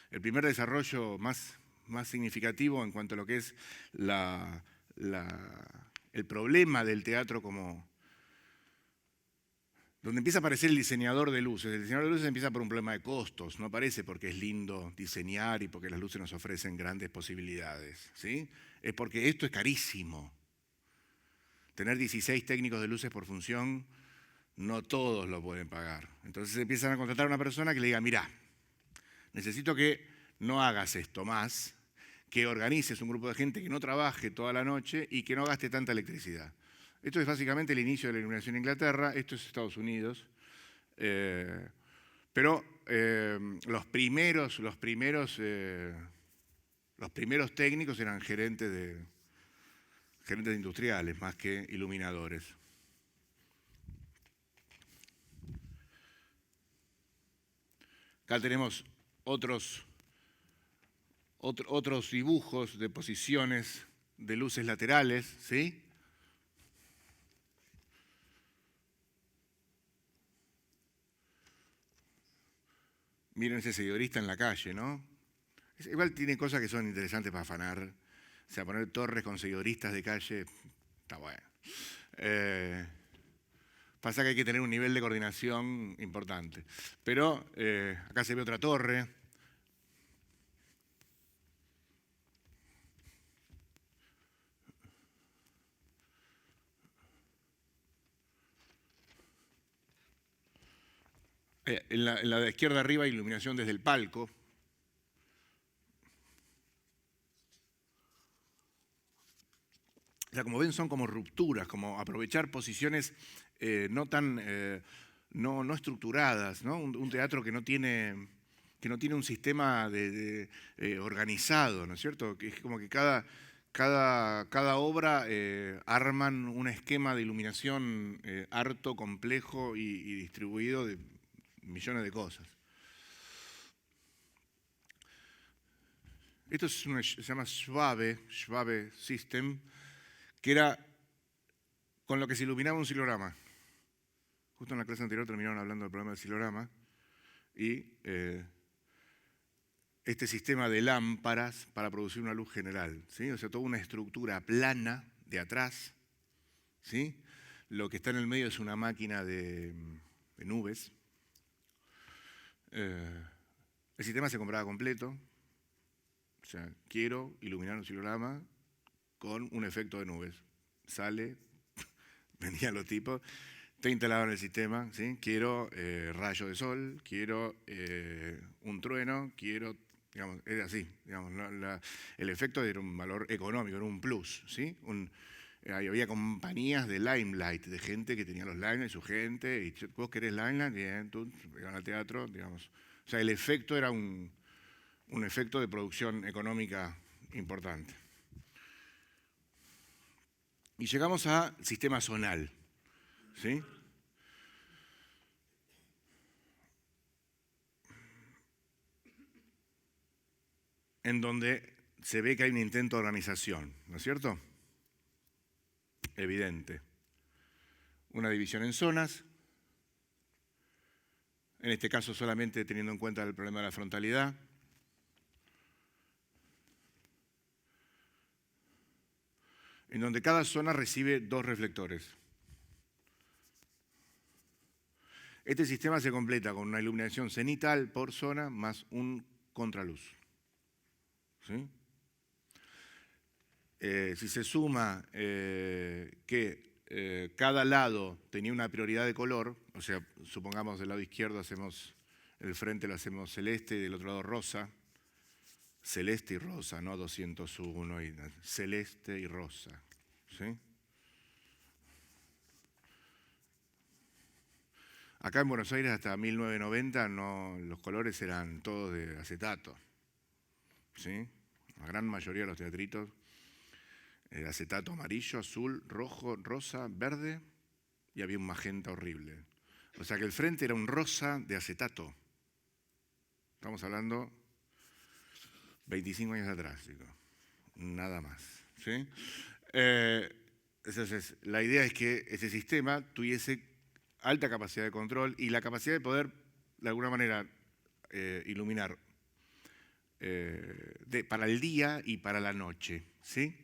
desarrollo más significativo en cuanto a lo que es el problema del teatro como donde empieza a aparecer el diseñador de luces. El diseñador de luces empieza por un problema de costos, no aparece porque es lindo diseñar y porque las luces nos ofrecen grandes posibilidades, ¿sí? Es porque esto es carísimo. Tener 16 técnicos de luces por función, no todos lo pueden pagar. Entonces empiezan a contratar a una persona que le diga, mirá, necesito que no hagas esto más, que organices un grupo de gente que no trabaje toda la noche y que no gaste tanta electricidad. Esto es básicamente el inicio de la iluminación en Inglaterra, esto es Estados Unidos, pero los primeros técnicos eran gerentes industriales más que iluminadores. Acá tenemos otros dibujos de posiciones de luces laterales, ¿sí? Miren ese seguidorista en la calle, ¿no? Igual tiene cosas que son interesantes para afanar. O sea, poner torres con seguidoristas de calle, está bueno. Pasa que hay que tener un nivel de coordinación importante. Pero acá se ve otra torre. En la de izquierda arriba, iluminación desde el palco. O sea, como ven, son como rupturas, como aprovechar posiciones no estructuradas, ¿no? Un teatro que no tiene un sistema organizado, ¿no es cierto? Que es como que cada obra arman un esquema de iluminación harto, complejo y distribuido de millones de cosas. Esto se llama Schwabe System, que era con lo que se iluminaba un silograma. Justo en la clase anterior terminaron hablando del problema del silograma y este sistema de lámparas para producir una luz general, ¿sí? O sea, toda una estructura plana de atrás, ¿sí? Lo que está en el medio es una máquina de nubes. El sistema se compraba completo. O sea, quiero iluminar un ciclorama con un efecto de nubes. Sale, venían los tipos, te instalaban el sistema, ¿sí? Quiero rayo de sol, quiero un trueno, quiero, digamos, era así, digamos, el efecto era un valor económico, era un plus, ¿sí? Había compañías de limelight, de gente que tenía los limelight, su gente, y vos querés limelight, bien, tú, iban al teatro, digamos. O sea, el efecto era un efecto de producción económica importante. Y llegamos al sistema zonal, ¿sí? En donde se ve que hay un intento de organización, ¿no es cierto? Evidente. Una división en zonas, en este caso solamente teniendo en cuenta el problema de la frontalidad. En donde cada zona recibe 2 reflectores. Este sistema se completa con una iluminación cenital por zona más un contraluz. ¿Sí? Si se suma que cada lado tenía una prioridad de color, o sea, supongamos del lado izquierdo hacemos el frente lo hacemos celeste y del otro lado rosa, celeste y rosa, no 201, celeste y rosa, ¿sí? Acá en Buenos Aires hasta 1990 los colores eran todos de acetato, ¿sí? La gran mayoría de los teatritos, acetato amarillo, azul, rojo, rosa, verde y había un magenta horrible. O sea que el frente era un rosa de acetato. Estamos hablando 25 años atrás, chicos. Nada más, ¿sí? Entonces, la idea es que ese sistema tuviese alta capacidad de control y la capacidad de poder, de alguna manera, iluminar para el día y para la noche, ¿sí?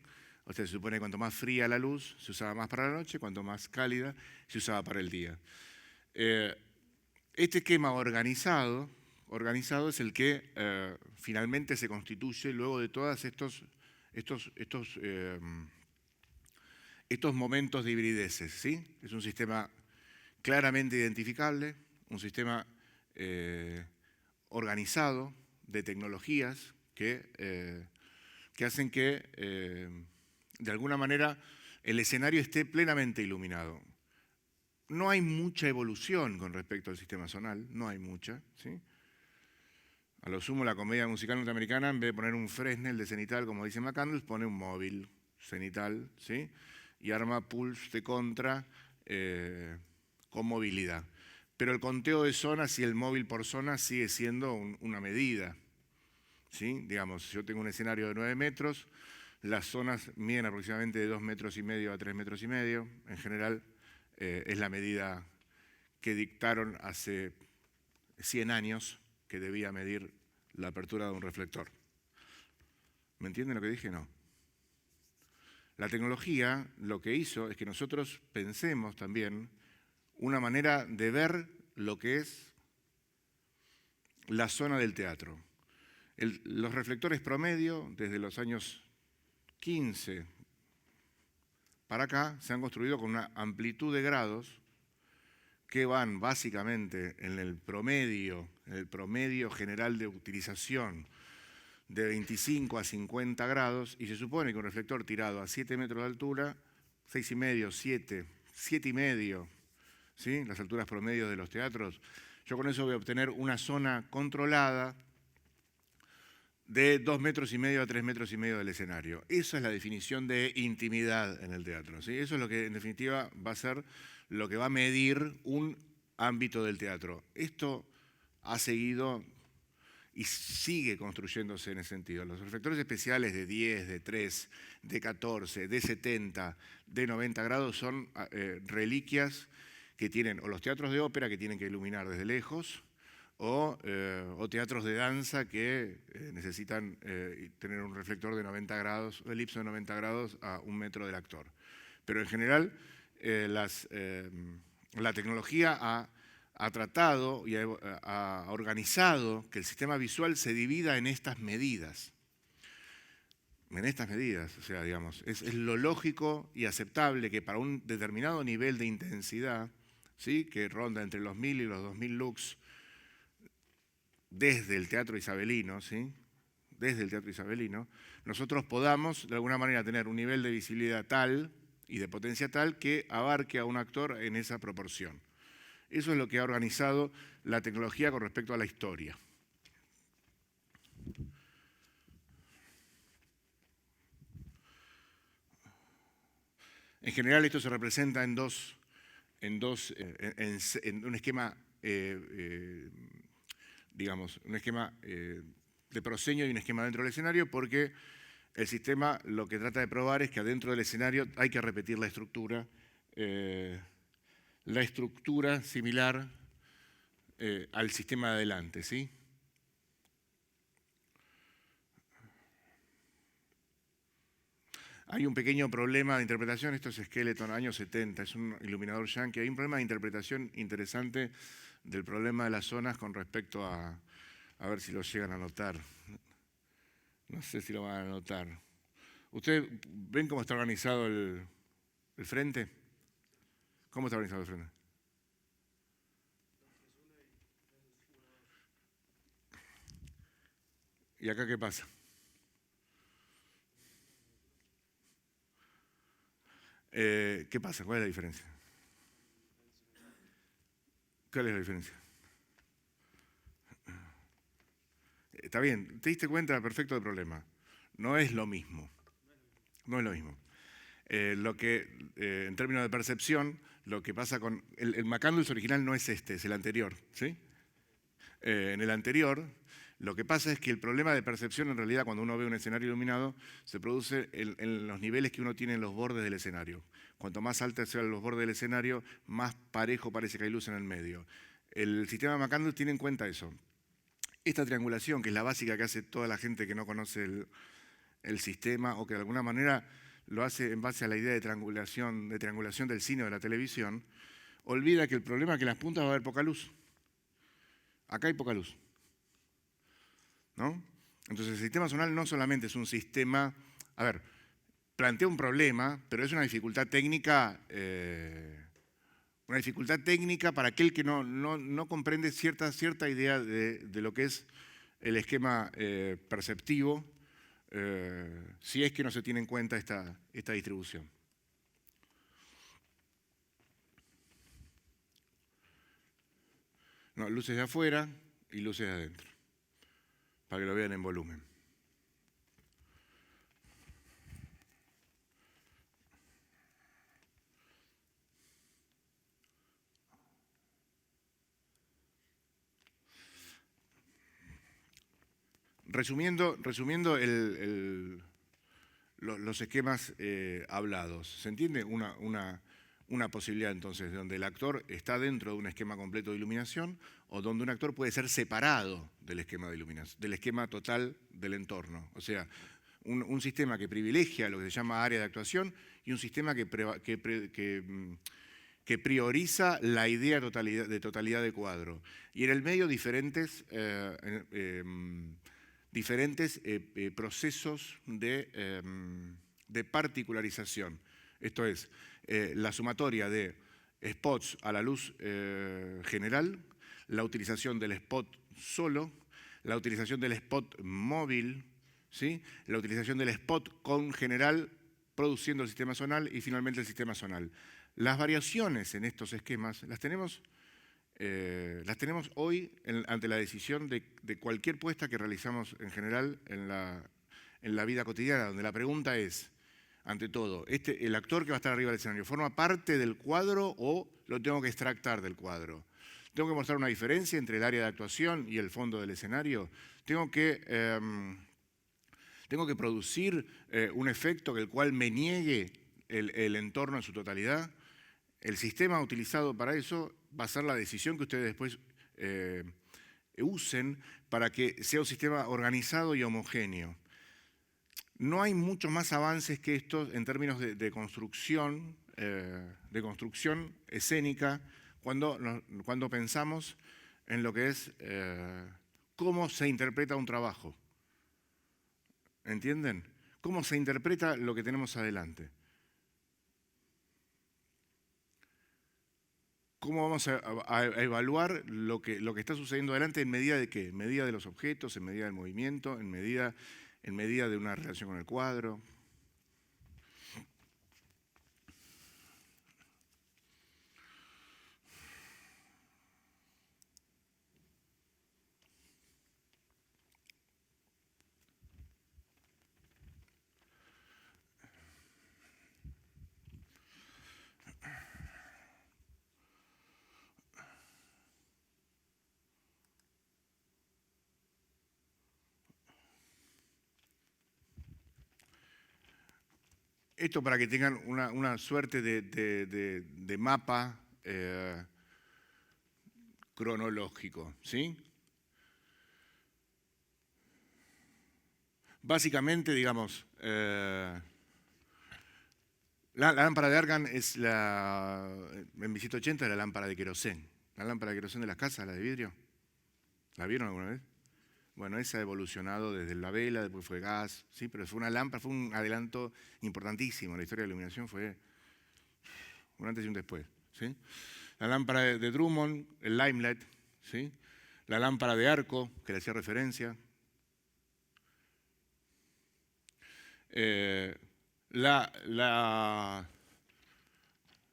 O sea, se supone que cuanto más fría la luz, se usaba más para la noche, cuanto más cálida, se usaba para el día. Este esquema organizado es el que finalmente se constituye luego de todos estos momentos de hibrideces, ¿sí? Es un sistema claramente identificable, un sistema organizado de tecnologías que hacen que, de alguna manera, el escenario esté plenamente iluminado. No hay mucha evolución con respecto al sistema zonal, no hay mucha, ¿sí? A lo sumo, la comedia musical norteamericana, en vez de poner un Fresnel de cenital, como dice McCandless, pone un móvil cenital, ¿sí? Y arma pulse de contra con movilidad. Pero el conteo de zonas y el móvil por zona sigue siendo una medida, ¿sí? Digamos, yo tengo un escenario de 9 metros, las zonas miden aproximadamente de 2,5 metros a 3,5 metros. En general, es la medida que dictaron hace 100 años que debía medir la apertura de un reflector. ¿Me entienden lo que dije? No. La tecnología lo que hizo es que nosotros pensemos también una manera de ver lo que es la zona del teatro. Los reflectores promedio, desde los años 15 para acá, se han construido con una amplitud de grados que van básicamente en el promedio general de utilización de 25 a 50 grados, y se supone que un reflector tirado a 7 metros de altura, 6,5, 7, 7,5, ¿sí? Las alturas promedio de los teatros, yo con eso voy a obtener una zona controlada de 2,5 metros a 3,5 metros del escenario. Esa es la definición de intimidad en el teatro, ¿sí? Eso es lo que en definitiva va a ser lo que va a medir un ámbito del teatro. Esto ha seguido y sigue construyéndose en ese sentido. Los reflectores especiales de 10, de 3, de 14, de 70, de 90 grados son reliquias que tienen o los teatros de ópera que tienen que iluminar desde lejos o teatros de danza que necesitan tener un reflector de 90 grados, elipso de 90 grados a 1 metro del actor. Pero en general la tecnología ha tratado y ha organizado que el sistema visual se divida en estas medidas. O sea, digamos, es lo lógico y aceptable que para un determinado nivel de intensidad, ¿sí?, que ronda entre los 1000 y los 2000 lux, desde el teatro isabelino, ¿sí?, desde el teatro isabelino, nosotros podamos de alguna manera tener un nivel de visibilidad tal y de potencia tal que abarque a un actor en esa proporción. Eso es lo que ha organizado la tecnología con respecto a la historia. En general esto se representa en un esquema, digamos, un esquema de proscenio y un esquema dentro del escenario, porque el sistema lo que trata de probar es que adentro del escenario hay que repetir la estructura similar al sistema de adelante, ¿sí? Hay un pequeño problema de interpretación, esto es Skeleton, años 70, es un iluminador yankee. Hay un problema de interpretación interesante del problema de las zonas con respecto a ver si lo llegan a notar. No sé si lo van a notar. ¿Ustedes ven cómo está organizado el frente? ¿Cómo está organizado el frente? ¿Y acá qué pasa? ¿Qué pasa? ¿Cuál es la diferencia? ¿Cuál es la diferencia? Está bien, te diste cuenta perfecto del problema. No es lo mismo. No es lo mismo. En términos de percepción, lo que pasa con... El Macandus original no es este, es el anterior, ¿sí? En el anterior, lo que pasa es que el problema de percepción, en realidad, cuando uno ve un escenario iluminado, se produce en los niveles que uno tiene en los bordes del escenario. Cuanto más altos sean los bordes del escenario, más parejo parece que hay luz en el medio. El sistema Macandus tiene en cuenta eso. Esta triangulación, que es la básica que hace toda la gente que no conoce el sistema o que de alguna manera lo hace en base a la idea de triangulación del cine o de la televisión, olvida que el problema es que en las puntas va a haber poca luz. Acá hay poca luz, ¿no? Entonces el sistema zonal no solamente es un sistema, a ver, plantea un problema, pero es una dificultad técnica para aquel que no comprende cierta idea de lo que es el esquema perceptivo, si es que no se tiene en cuenta esta distribución. No, luces de afuera y luces de adentro, para que lo vean en volumen. Resumiendo los esquemas hablados, ¿se entiende? Una posibilidad entonces donde el actor está dentro de un esquema completo de iluminación o donde un actor puede ser separado del esquema de iluminación, del esquema total del entorno. O sea, un sistema que privilegia lo que se llama área de actuación y un sistema que prioriza la idea de totalidad de cuadro. Y en el medio diferentes procesos de particularización. Esto es, la sumatoria de spots a la luz general, la utilización del spot solo, la utilización del spot móvil, ¿sí?, la utilización del spot con general produciendo el sistema zonal y finalmente el sistema zonal. Las variaciones en estos esquemas las tenemos hoy ante la decisión de cualquier puesta que realizamos en general en la vida cotidiana, donde la pregunta es, ante todo, ¿el actor que va a estar arriba del escenario forma parte del cuadro o lo tengo que extractar del cuadro? ¿Tengo que mostrar una diferencia entre el área de actuación y el fondo del escenario? ¿Tengo que producir un efecto el cual me niegue el entorno en su totalidad? El sistema utilizado para eso va a ser la decisión que ustedes después usen para que sea un sistema organizado y homogéneo. No hay muchos más avances que estos en términos de construcción de construcción escénica cuando pensamos en lo que es cómo se interpreta un trabajo. ¿Entienden? ¿Cómo se interpreta lo que tenemos adelante? ¿Cómo vamos a evaluar lo que está sucediendo adelante en medida de qué? En medida de los objetos, en medida del movimiento, en medida de una relación con el cuadro. Esto para que tengan una suerte de mapa cronológico, ¿sí? Básicamente, digamos, la lámpara de Argand es en 1780 la lámpara de querosén. La lámpara de querosén de las casas, la de vidrio. ¿La vieron alguna vez? Bueno, esa ha evolucionado desde la vela, después fue gas, ¿sí? Pero fue una lámpara, fue un adelanto importantísimo. La historia de la iluminación fue un antes y un después, ¿sí? La lámpara de Drummond, el limelight, ¿sí? La lámpara de arco, que le hacía referencia. La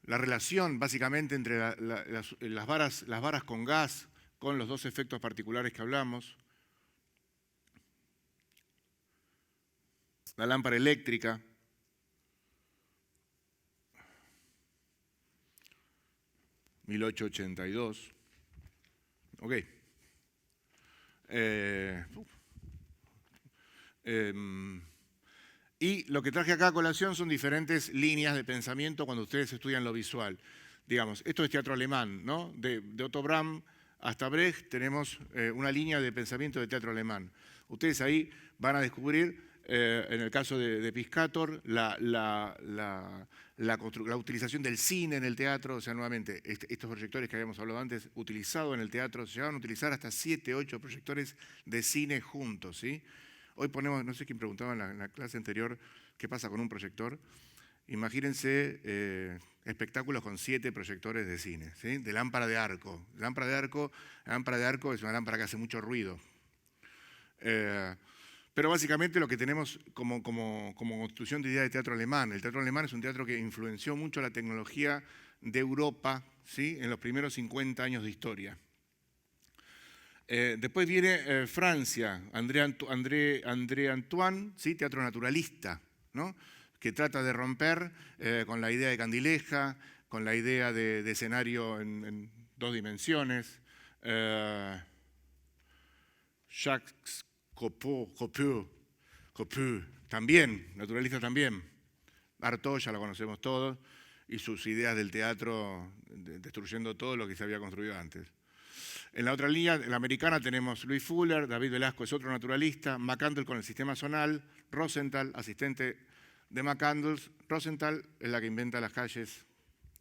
relación básicamente entre las varas con gas, con los dos efectos particulares que hablamos. La lámpara eléctrica. (1882). Ok. Y lo que traje acá a colación son diferentes líneas de pensamiento cuando ustedes estudian lo visual. Digamos, esto es teatro alemán, ¿no? De Otto Brahm hasta Brecht tenemos una línea de pensamiento de teatro alemán. Ustedes ahí van a descubrir, en el caso de Piscator, la utilización del cine en el teatro. O sea, nuevamente, estos proyectores que habíamos hablado antes, utilizados en el teatro, se llegaban a utilizar hasta 7, 8 proyectores de cine juntos, ¿sí? Hoy ponemos, no sé quién preguntaba en la clase anterior, ¿qué pasa con un proyector? Imagínense espectáculos con 7 proyectores de cine, ¿sí? De lámpara de arco. Lámpara de arco es una lámpara que hace mucho ruido. Pero básicamente lo que tenemos como constitución de idea de teatro alemán. El teatro alemán es un teatro que influenció mucho la tecnología de Europa, ¿sí? En los primeros 50 años de historia. Después viene Francia, André Antoine, ¿sí? Teatro naturalista, ¿no? Que trata de romper con la idea de Candileja, con la idea de escenario en 2 dimensiones. Jacques Copeau, también, naturalista también. Artaud, ya lo conocemos todos, y sus ideas del teatro destruyendo todo lo que se había construido antes. En la otra línea, en la americana, tenemos Louis Fuller, David Velasco es otro naturalista, McCandless con el sistema zonal, Rosenthal, asistente de McCandless. Rosenthal es la que inventa las calles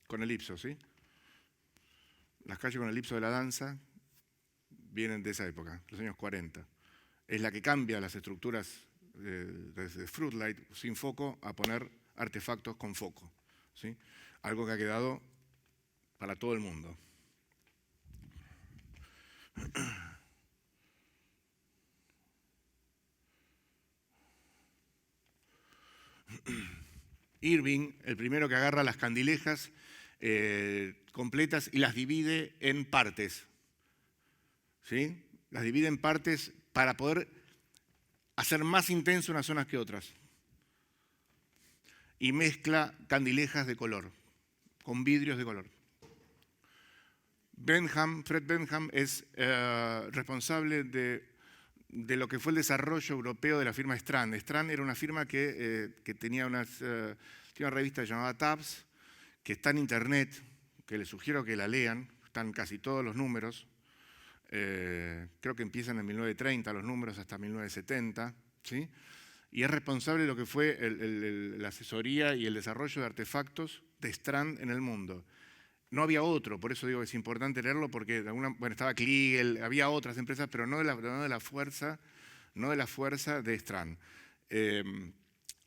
con elipso, ¿sí? Las calles con elipso de la danza vienen de esa época, los años 40. Es la que cambia las estructuras desde Fruitlight sin foco a poner artefactos con foco, ¿sí? Algo que ha quedado para todo el mundo. Irving, el primero que agarra las candilejas completas y las divide en partes, ¿sí? Las divide en partes para poder hacer más intenso unas zonas que otras. Y mezcla candilejas de color, con vidrios de color. Fred Benham es responsable de lo que fue el desarrollo europeo de la firma Strand. Strand era una firma que tenía una revista llamada Tabs, que está en internet, que les sugiero que la lean, están casi todos los números. Creo que empiezan en 1930 los números hasta 1970, ¿sí? Y es responsable de lo que fue la asesoría y el desarrollo de artefactos de Strand en el mundo. No había otro, por eso digo que es importante leerlo, porque estaba Kliegel, había otras empresas, pero no de la fuerza de Strand.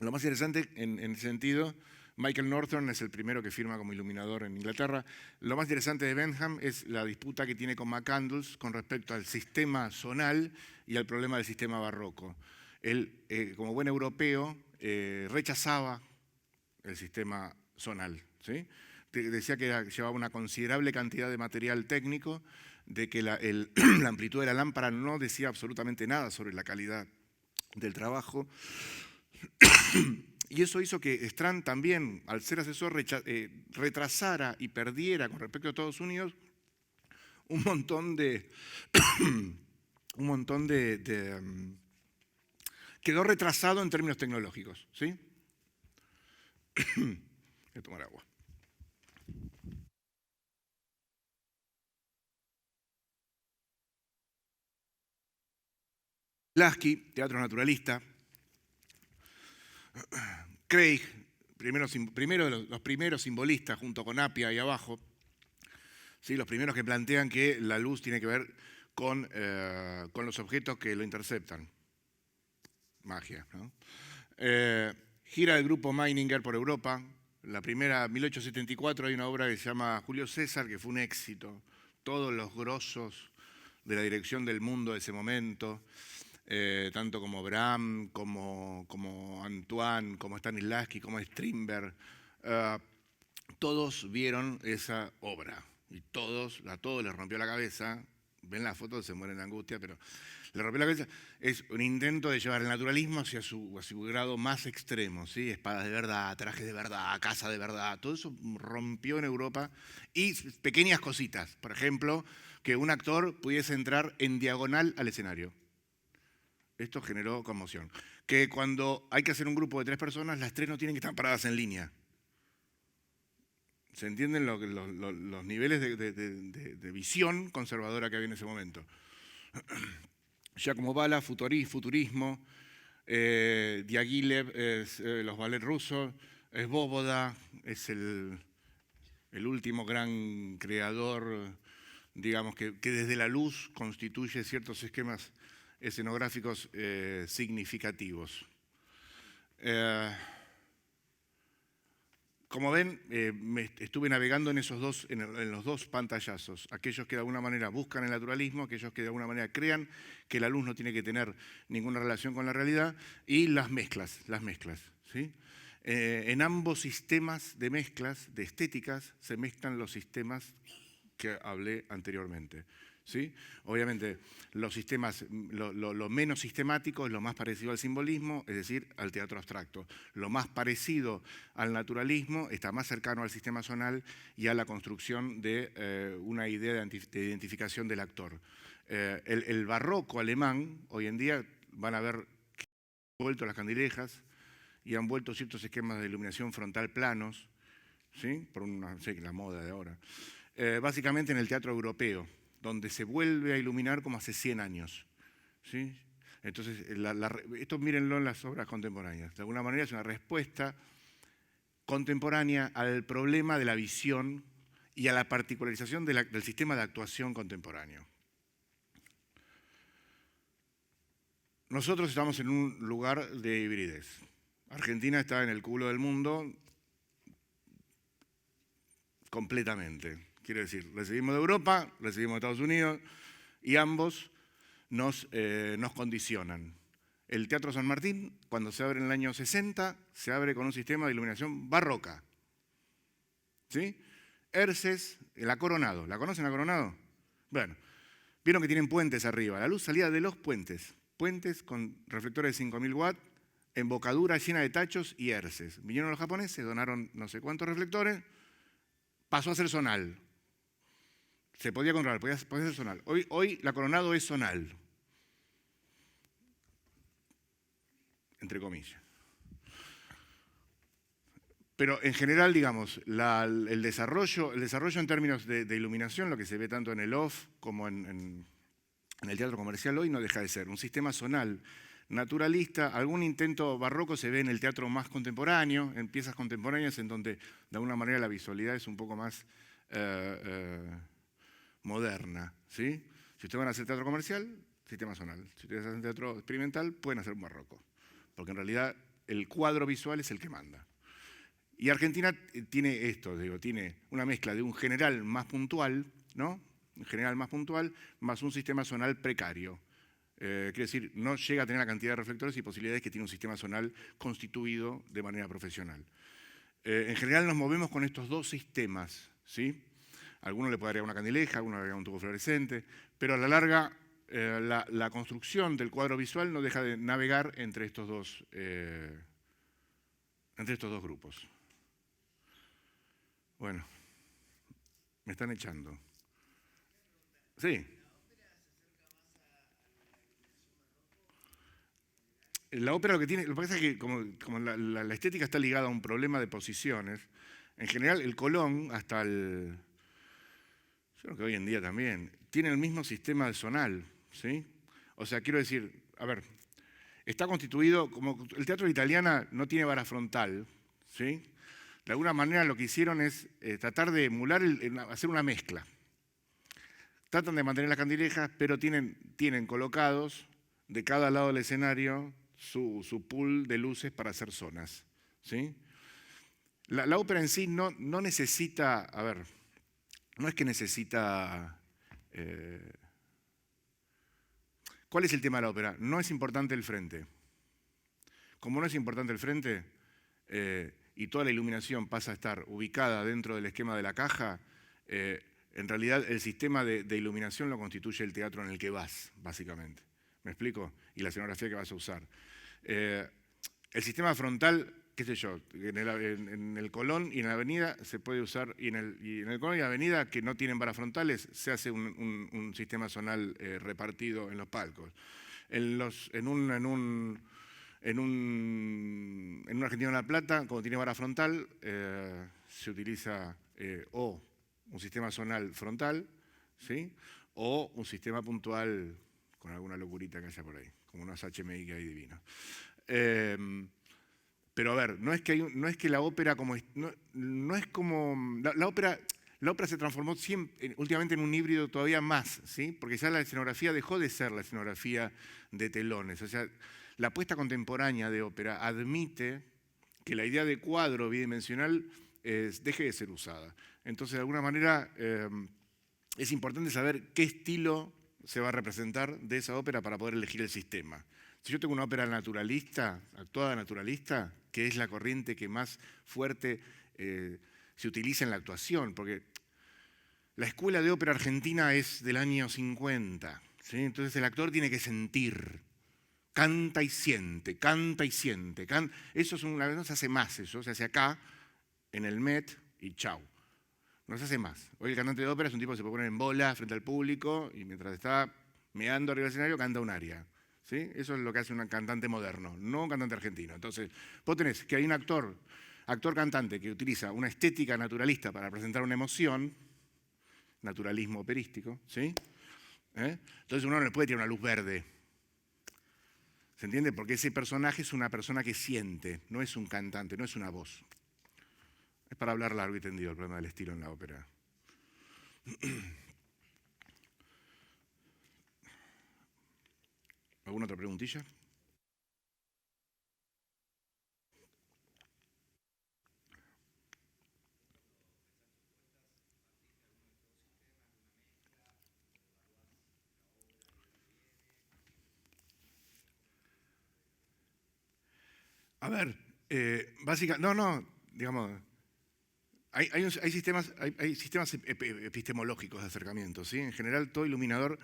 Lo más interesante en ese sentido, Michael Northern es el primero que firma como iluminador en Inglaterra. Lo más interesante de Bentham es la disputa que tiene con McCandless con respecto al sistema zonal y al problema del sistema barroco. Él, como buen europeo, rechazaba el sistema zonal, ¿sí? Decía que llevaba una considerable cantidad de material técnico, de que la amplitud de la lámpara no decía absolutamente nada sobre la calidad del trabajo. Y eso hizo que Strand también, al ser asesor, retrasara y perdiera con respecto a Estados Unidos un montón de quedó retrasado en términos tecnológicos, ¿sí? Voy a tomar agua. Lasky, teatro naturalista. Craig, los primeros simbolistas, junto con Appia ahí abajo, ¿sí? Los primeros que plantean que la luz tiene que ver con los objetos que lo interceptan. Magia, ¿no? Gira del grupo Meininger por Europa. La primera, 1874, hay una obra que se llama Julio César, que fue un éxito. Todos los grosos de la dirección del mundo de ese momento, tanto como Bram, como Antoine, como Stanislavski, como Strindberg, todos vieron esa obra y a todos les rompió la cabeza. Ven las fotos, se mueren de angustia, pero le rompió la cabeza. Es un intento de llevar el naturalismo hacia su grado más extremo, ¿sí? Espadas de verdad, trajes de verdad, casa de verdad, todo eso rompió en Europa. Y pequeñas cositas, por ejemplo, que un actor pudiese entrar en diagonal al escenario. Esto generó conmoción. Que cuando hay que hacer un grupo de 3 personas, las 3 no tienen que estar paradas en línea. ¿Se entienden los niveles de visión conservadora que había en ese momento? Giacomo Balla, futurismo, Diaghilev, los ballets rusos, Svoboda, es el último gran creador, digamos, que desde la luz constituye ciertos esquemas escenográficos significativos. Como ven, estuve navegando en los dos pantallazos. Aquellos que de alguna manera buscan el naturalismo, aquellos que de alguna manera crean que la luz no tiene que tener ninguna relación con la realidad, y las mezclas, ¿sí? En ambos sistemas de mezclas, de estéticas, se mezclan los sistemas que hablé anteriormente, ¿sí? Obviamente, los sistemas, lo menos sistemático es lo más parecido al simbolismo, es decir, al teatro abstracto. Lo más parecido al naturalismo está más cercano al sistema zonal y a la construcción de una idea de identificación del actor. El barroco alemán, hoy en día, van a ver que han vuelto las candilejas y han vuelto ciertos esquemas de iluminación frontal planos, ¿sí? Por la moda de ahora. Básicamente en el teatro europeo, donde se vuelve a iluminar como hace 100 años. ¿Sí? Entonces, esto mírenlo en las obras contemporáneas. De alguna manera es una respuesta contemporánea al problema de la visión y a la particularización del sistema de actuación contemporáneo. Nosotros estamos en un lugar de hibridez. Argentina está en el culo del mundo completamente. Quiere decir, recibimos de Europa, recibimos de Estados Unidos y ambos nos condicionan. El Teatro San Martín, cuando se abre en el año 60, se abre con un sistema de iluminación barroca. ¿Sí? Herces, el Acoronado. ¿La conocen, Acoronado? Bueno, vieron que tienen puentes arriba. La luz salía de los puentes. Puentes con reflectores de 5.000 watts, embocadura llena de tachos y herces. Vinieron los japoneses, donaron no sé cuántos reflectores, pasó a ser zonal. Se podía controlar, podía ser zonal. Hoy la Coronado es zonal. Entre comillas. Pero en general, digamos, el desarrollo en términos de iluminación, lo que se ve tanto en el off como en el teatro comercial hoy, no deja de ser un sistema zonal naturalista. Algún intento barroco se ve en el teatro más contemporáneo, en piezas contemporáneas en donde de alguna manera la visualidad es un poco más moderna, ¿sí? Si ustedes van a hacer teatro comercial, sistema zonal. Si ustedes hacen teatro experimental, pueden hacer un barroco, porque en realidad el cuadro visual es el que manda. Y Argentina tiene esto, digo, tiene una mezcla de un general más puntual, ¿no? Un general más puntual, más un sistema zonal precario. Quiere decir, no llega a tener la cantidad de reflectores y posibilidades que tiene un sistema zonal constituido de manera profesional. En general nos movemos con estos dos sistemas, ¿sí? Algunos le puede agregar una candileja, algunos le agregan un tubo fluorescente, pero a la larga la construcción del cuadro visual no deja de navegar entre estos dos grupos. Bueno, me están echando. Sí. La ópera lo que tiene, lo que pasa es que como la estética está ligada a un problema de posiciones, en general el Colón, hasta el... Yo creo que hoy en día también, tiene el mismo sistema zonal, ¿sí? O sea, quiero decir, a ver, está constituido, como el teatro de Italiana no tiene vara frontal, ¿sí? De alguna manera lo que hicieron es tratar de emular, hacer una mezcla. Tratan de mantener las candilejas, pero tienen colocados de cada lado del escenario su pool de luces para hacer zonas, ¿sí? La ópera en sí no necesita, a ver, no es que necesita... ¿Cuál es el tema de la ópera? No es importante el frente. Como no es importante el frente y toda la iluminación pasa a estar ubicada dentro del esquema de la caja, en realidad el sistema de iluminación lo constituye el teatro en el que vas, básicamente. ¿Me explico? Y la escenografía que vas a usar. El sistema frontal, qué sé yo, en el Colón y en la Avenida se puede usar, y en el Colón y la Avenida que no tienen varas frontales, se hace un sistema zonal repartido en los palcos. En un Argentina de La Plata, como tiene vara frontal, se utiliza o un sistema zonal frontal, ¿sí? O un sistema puntual con alguna locurita que haya por ahí, como unos HMI que hay divinos. Pero a ver, no es que la ópera como... No es como... La ópera se transformó últimamente en un híbrido todavía más, ¿sí? Porque ya la escenografía dejó de ser la escenografía de telones. O sea, la puesta contemporánea de ópera admite que la idea de cuadro bidimensional deje de ser usada. Entonces, de alguna manera, es importante saber qué estilo se va a representar de esa ópera para poder elegir el sistema. Si yo tengo una ópera naturalista, actuada naturalista, que es la corriente que más fuerte se utiliza en la actuación, porque la escuela de ópera argentina es del año 50, ¿sí? Entonces el actor tiene que sentir, canta y siente, canta y siente. Eso no se hace más, eso se hace acá, en el Met, y chau. No se hace más. Hoy el cantante de ópera es un tipo que se puede poner en bola frente al público y mientras está meando arriba del escenario canta un aria. ¿Sí? Eso es lo que hace un cantante moderno, no un cantante argentino. Entonces, vos tenés que hay un actor-cantante que utiliza una estética naturalista para presentar una emoción, naturalismo operístico, ¿sí? Entonces uno no le puede tirar una luz verde. ¿Se entiende? Porque ese personaje es una persona que siente, no es un cantante, no es una voz. Es para hablar largo y tendido el problema del estilo en la ópera. ¿Alguna otra preguntilla? A ver, digamos, hay sistemas epistemológicos de acercamiento, ¿sí? En general, todo iluminador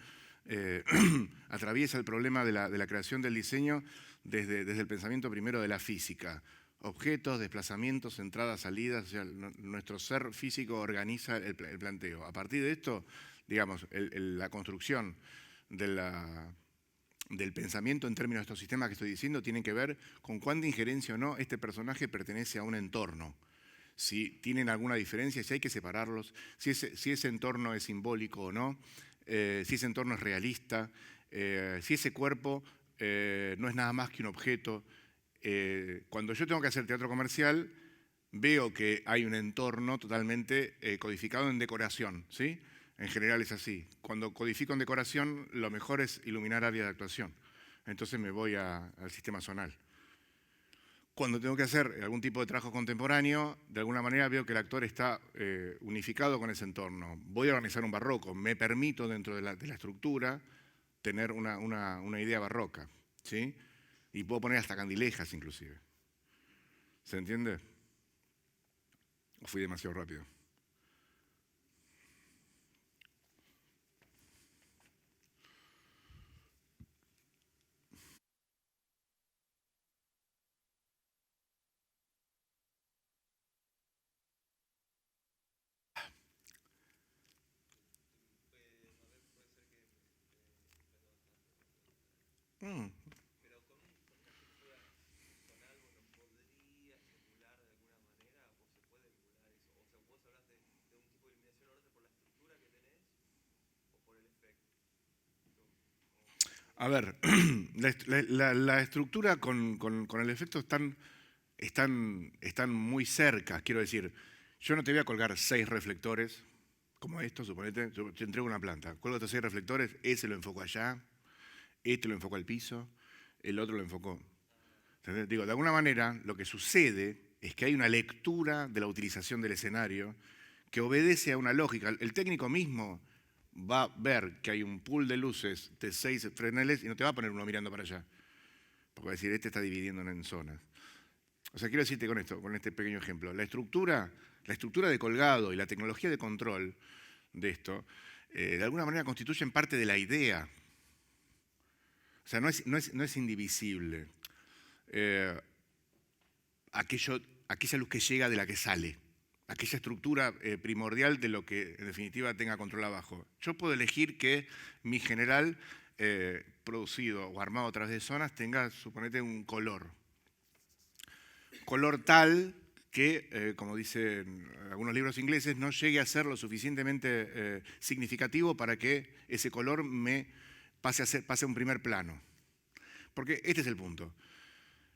atraviesa el problema de la creación del diseño desde el pensamiento primero de la física. Objetos, desplazamientos, entradas, salidas, o sea, nuestro ser físico organiza el planteo. A partir de esto, digamos, la construcción del pensamiento en términos de estos sistemas que estoy diciendo tienen que ver con cuánta injerencia o no este personaje pertenece a un entorno. Si tienen alguna diferencia, si hay que separarlos, si ese entorno es simbólico o no, si ese entorno es realista, si ese cuerpo no es nada más que un objeto. Cuando yo tengo que hacer teatro comercial, veo que hay un entorno totalmente codificado en decoración, ¿sí? En general es así. Cuando codifico en decoración, lo mejor es iluminar área de actuación. Entonces me voy al sistema zonal. Cuando tengo que hacer algún tipo de trabajo contemporáneo, de alguna manera veo que el actor está unificado con ese entorno. Voy a organizar un barroco, me permito dentro de la estructura tener una idea barroca, ¿sí? Y puedo poner hasta candilejas inclusive. ¿Se entiende? ¿O fui demasiado rápido? Mm. A ver, la estructura con el efecto están muy cerca. Quiero decir, yo no te voy a colgar 6 reflectores, como esto, suponete. Yo te entrego una planta, cuelgo estos 6 reflectores, ese lo enfoco allá, este lo enfocó al piso, el otro lo enfocó. ¿Entendés? Digo, de alguna manera, lo que sucede es que hay una lectura de la utilización del escenario que obedece a una lógica. El técnico mismo va a ver que hay un pool de luces de 6 freneles y no te va a poner uno mirando para allá. Porque va a decir, este está dividiendo en zonas. O sea, quiero decirte con esto, con este pequeño ejemplo, la estructura de colgado y la tecnología de control de esto, de alguna manera constituyen parte de la idea. O sea, no es indivisible. Aquella luz que llega de la que sale, aquella estructura primordial de lo que en definitiva tenga control abajo. Yo puedo elegir que mi general producido o armado a través de zonas tenga, suponete, un color tal que, como dicen algunos libros ingleses, no llegue a ser lo suficientemente significativo para que ese color me pase a un primer plano. Porque este es el punto.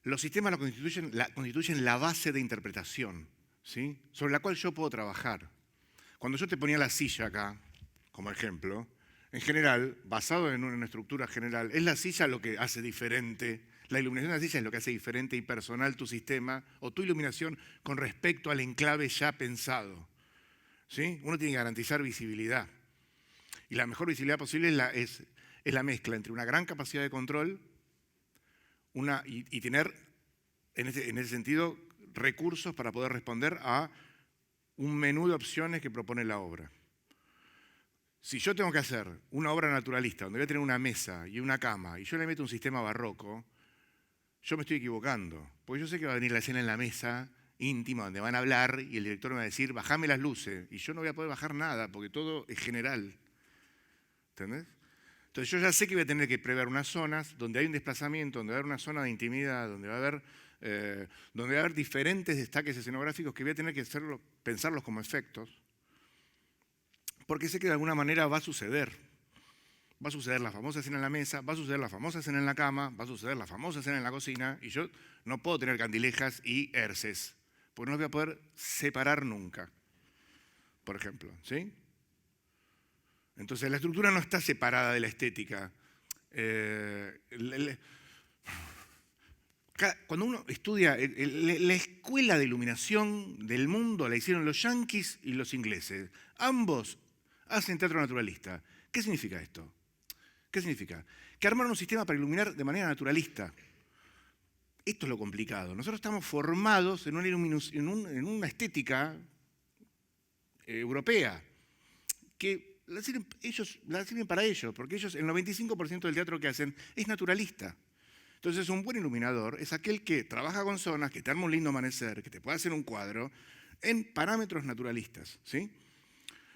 Los sistemas constituyen la base de interpretación, ¿sí? Sobre la cual yo puedo trabajar. Cuando yo te ponía la silla acá, como ejemplo, en general, basado en una estructura general, es la silla lo que hace diferente, la iluminación de la silla es lo que hace diferente y personal tu sistema o tu iluminación con respecto al enclave ya pensado, ¿sí? Uno tiene que garantizar visibilidad. Y la mejor visibilidad posible es la mezcla entre una gran capacidad de control y tener, en ese sentido, recursos para poder responder a un menú de opciones que propone la obra. Si yo tengo que hacer una obra naturalista donde voy a tener una mesa y una cama y yo le meto un sistema barroco, yo me estoy equivocando. Porque yo sé que va a venir la escena en la mesa íntima donde van a hablar y el director me va a decir, bajame las luces. Y yo no voy a poder bajar nada porque todo es general. ¿Entendés? Entonces yo ya sé que voy a tener que prever unas zonas donde hay un desplazamiento, donde va a haber una zona de intimidad, donde va a haber diferentes destaques escenográficos que voy a tener que pensarlos como efectos, porque sé que de alguna manera va a suceder. Va a suceder la famosa escena en la mesa, va a suceder la famosa escena en la cama, va a suceder la famosa escena en la cocina, y yo no puedo tener candilejas y herces, porque no los voy a poder separar nunca, por ejemplo, ¿sí? Entonces la estructura no está separada de la estética. Cuando uno estudia, la escuela de iluminación del mundo la hicieron los yanquis y los ingleses. Ambos hacen teatro naturalista. ¿Qué significa esto? ¿Qué significa? Que armaron un sistema para iluminar de manera naturalista. Esto es lo complicado. Nosotros estamos formados en una estética europea que la sirven para ellos, porque ellos, el 95% del teatro que hacen es naturalista. Entonces, un buen iluminador es aquel que trabaja con zonas, que te arma un lindo amanecer, que te puede hacer un cuadro, en parámetros naturalistas, ¿sí?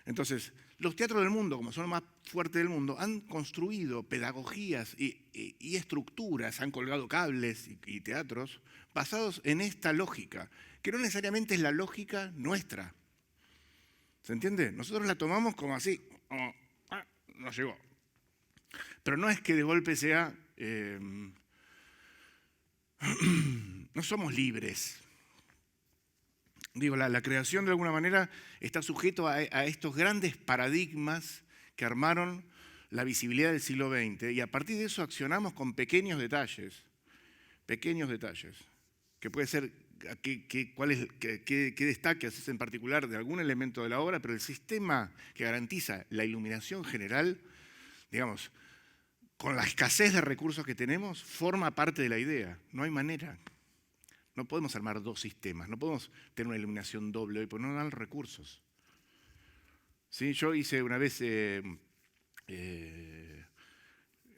Entonces, los teatros del mundo, como son los más fuertes del mundo, han construido pedagogías y estructuras, han colgado cables y teatros basados en esta lógica, que no necesariamente es la lógica nuestra. ¿Se entiende? Nosotros la tomamos como así, nos llegó. Pero no es que de golpe sea no somos libres. Digo, la creación de alguna manera está sujeto a estos grandes paradigmas que armaron la visibilidad del siglo XX y a partir de eso accionamos con pequeños detalles, que puede ser qué destaque haces en particular de algún elemento de la obra, pero el sistema que garantiza la iluminación general, digamos, con la escasez de recursos que tenemos, forma parte de la idea, no hay manera. No podemos armar dos sistemas, no podemos tener una iluminación doble hoy, porque no dan recursos. ¿Sí? Yo hice una vez,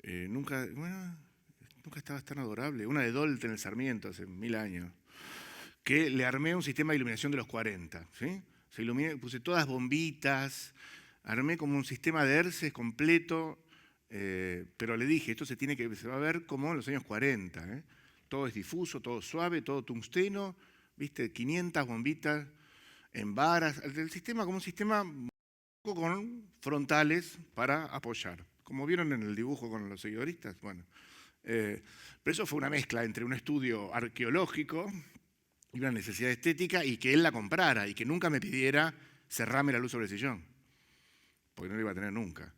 nunca estabas tan adorable, una de Dolt en el Sarmiento hace 1000 años, que le armé un sistema de iluminación de los 40. ¿Sí? Se iluminé, puse todas bombitas, armé como un sistema de herces completo, pero le dije, esto se va a ver como en los años 40. Todo es difuso, todo suave, todo tungsteno, ¿viste? 500 bombitas en varas. El sistema como un sistema con frontales para apoyar. Como vieron en el dibujo con los seguidoristas. Bueno, pero eso fue una mezcla entre un estudio arqueológico y una necesidad estética y que él la comprara y que nunca me pidiera cerrame la luz sobre el sillón, porque no lo iba a tener nunca.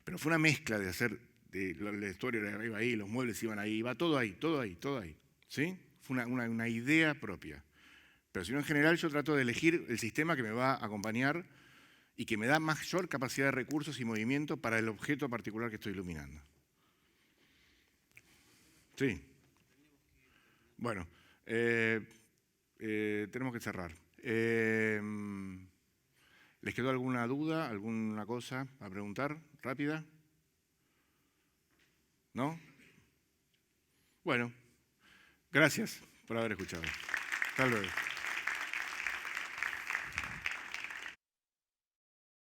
Pero fue una mezcla de hacer, la historia iba ahí, los muebles iban ahí, iba todo ahí. ¿Sí? Fue una idea propia. Pero si no, en general yo trato de elegir el sistema que me va a acompañar y que me da mayor capacidad de recursos y movimiento para el objeto particular que estoy iluminando. Sí. Bueno, tenemos que cerrar. ¿Les quedó alguna duda, alguna cosa a preguntar? ¿Rápida? ¿No? Bueno, gracias por haber escuchado. Hasta luego.